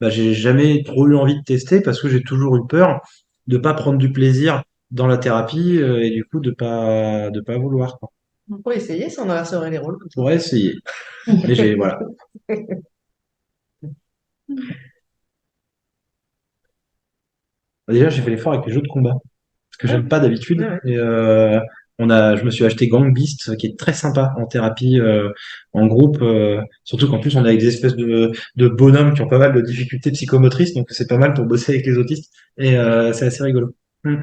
Bah, j'ai jamais trop eu envie de tester parce que j'ai toujours eu peur de pas prendre du plaisir dans la thérapie et du coup de pas vouloir, quoi. On pourrait essayer, ça, on inverserait les rôles comme Je ça. pourrais essayer, mais j'ai voilà. Déjà j'ai fait l'effort avec les jeux de combat, parce que Ah, j'aime pas d'habitude. ouais, Et je me suis acheté Gang Beast, qui est très sympa en thérapie en groupe. Surtout qu'en plus on est avec des espèces de bonhommes qui ont pas mal de difficultés psychomotrices, donc c'est pas mal pour bosser avec les autistes. Et c'est assez rigolo. Mm.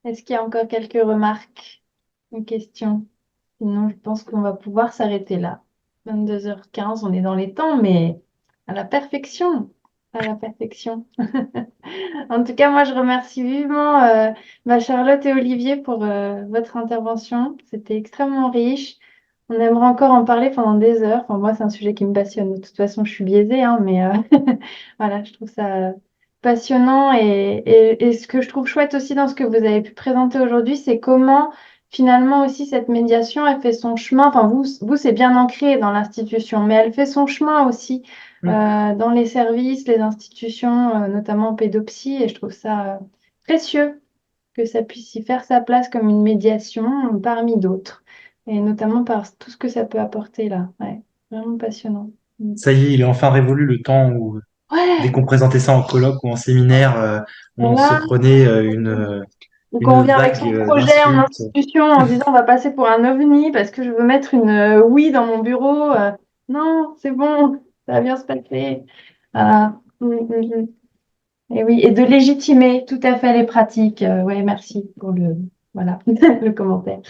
Est-ce qu'il y a encore quelques remarques ou questions? Sinon, je pense qu'on va pouvoir s'arrêter là. 22h15, on est dans les temps, mais à la perfection. À la perfection. En tout cas, moi, je remercie vivement Charlotte et Olivier pour votre intervention. C'était extrêmement riche. On aimerait encore en parler pendant des heures. Enfin, moi, c'est un sujet qui me passionne. De toute façon, je suis biaisée, hein, mais voilà, je trouve ça passionnant. Et ce que je trouve chouette aussi dans ce que vous avez pu présenter aujourd'hui, c'est comment finalement aussi cette médiation, elle fait son chemin. Enfin, vous c'est bien ancré dans l'institution, mais elle fait son chemin aussi Mm. dans les services, les institutions, notamment en pédopsie, et je trouve ça précieux que ça puisse y faire sa place comme une médiation parmi d'autres, et notamment par tout ce que ça peut apporter là. Ouais, vraiment passionnant. Mm. Ça y est, il est enfin révolu le temps où, dès Ouais, qu'on présentait ça en colloque ou en séminaire, on se voilà. prenait Ou quand une on vient avec vague son projet en d'insultes. institution en disant on va passer pour un ovni parce que je veux mettre une oui dans mon bureau. Non, c'est bon, ça va bien se passer. Voilà. Et oui, et de légitimer tout à fait les pratiques. Ouais, merci pour voilà, le commentaire.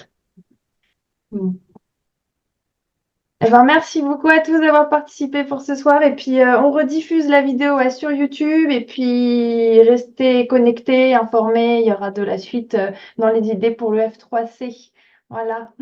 Mm. Eh ben, merci beaucoup à tous d'avoir participé pour ce soir. Et puis, on rediffuse la vidéo ouais, sur YouTube. Et puis, restez connectés, informés. Il y aura de la suite dans les idées pour le F3C. Voilà.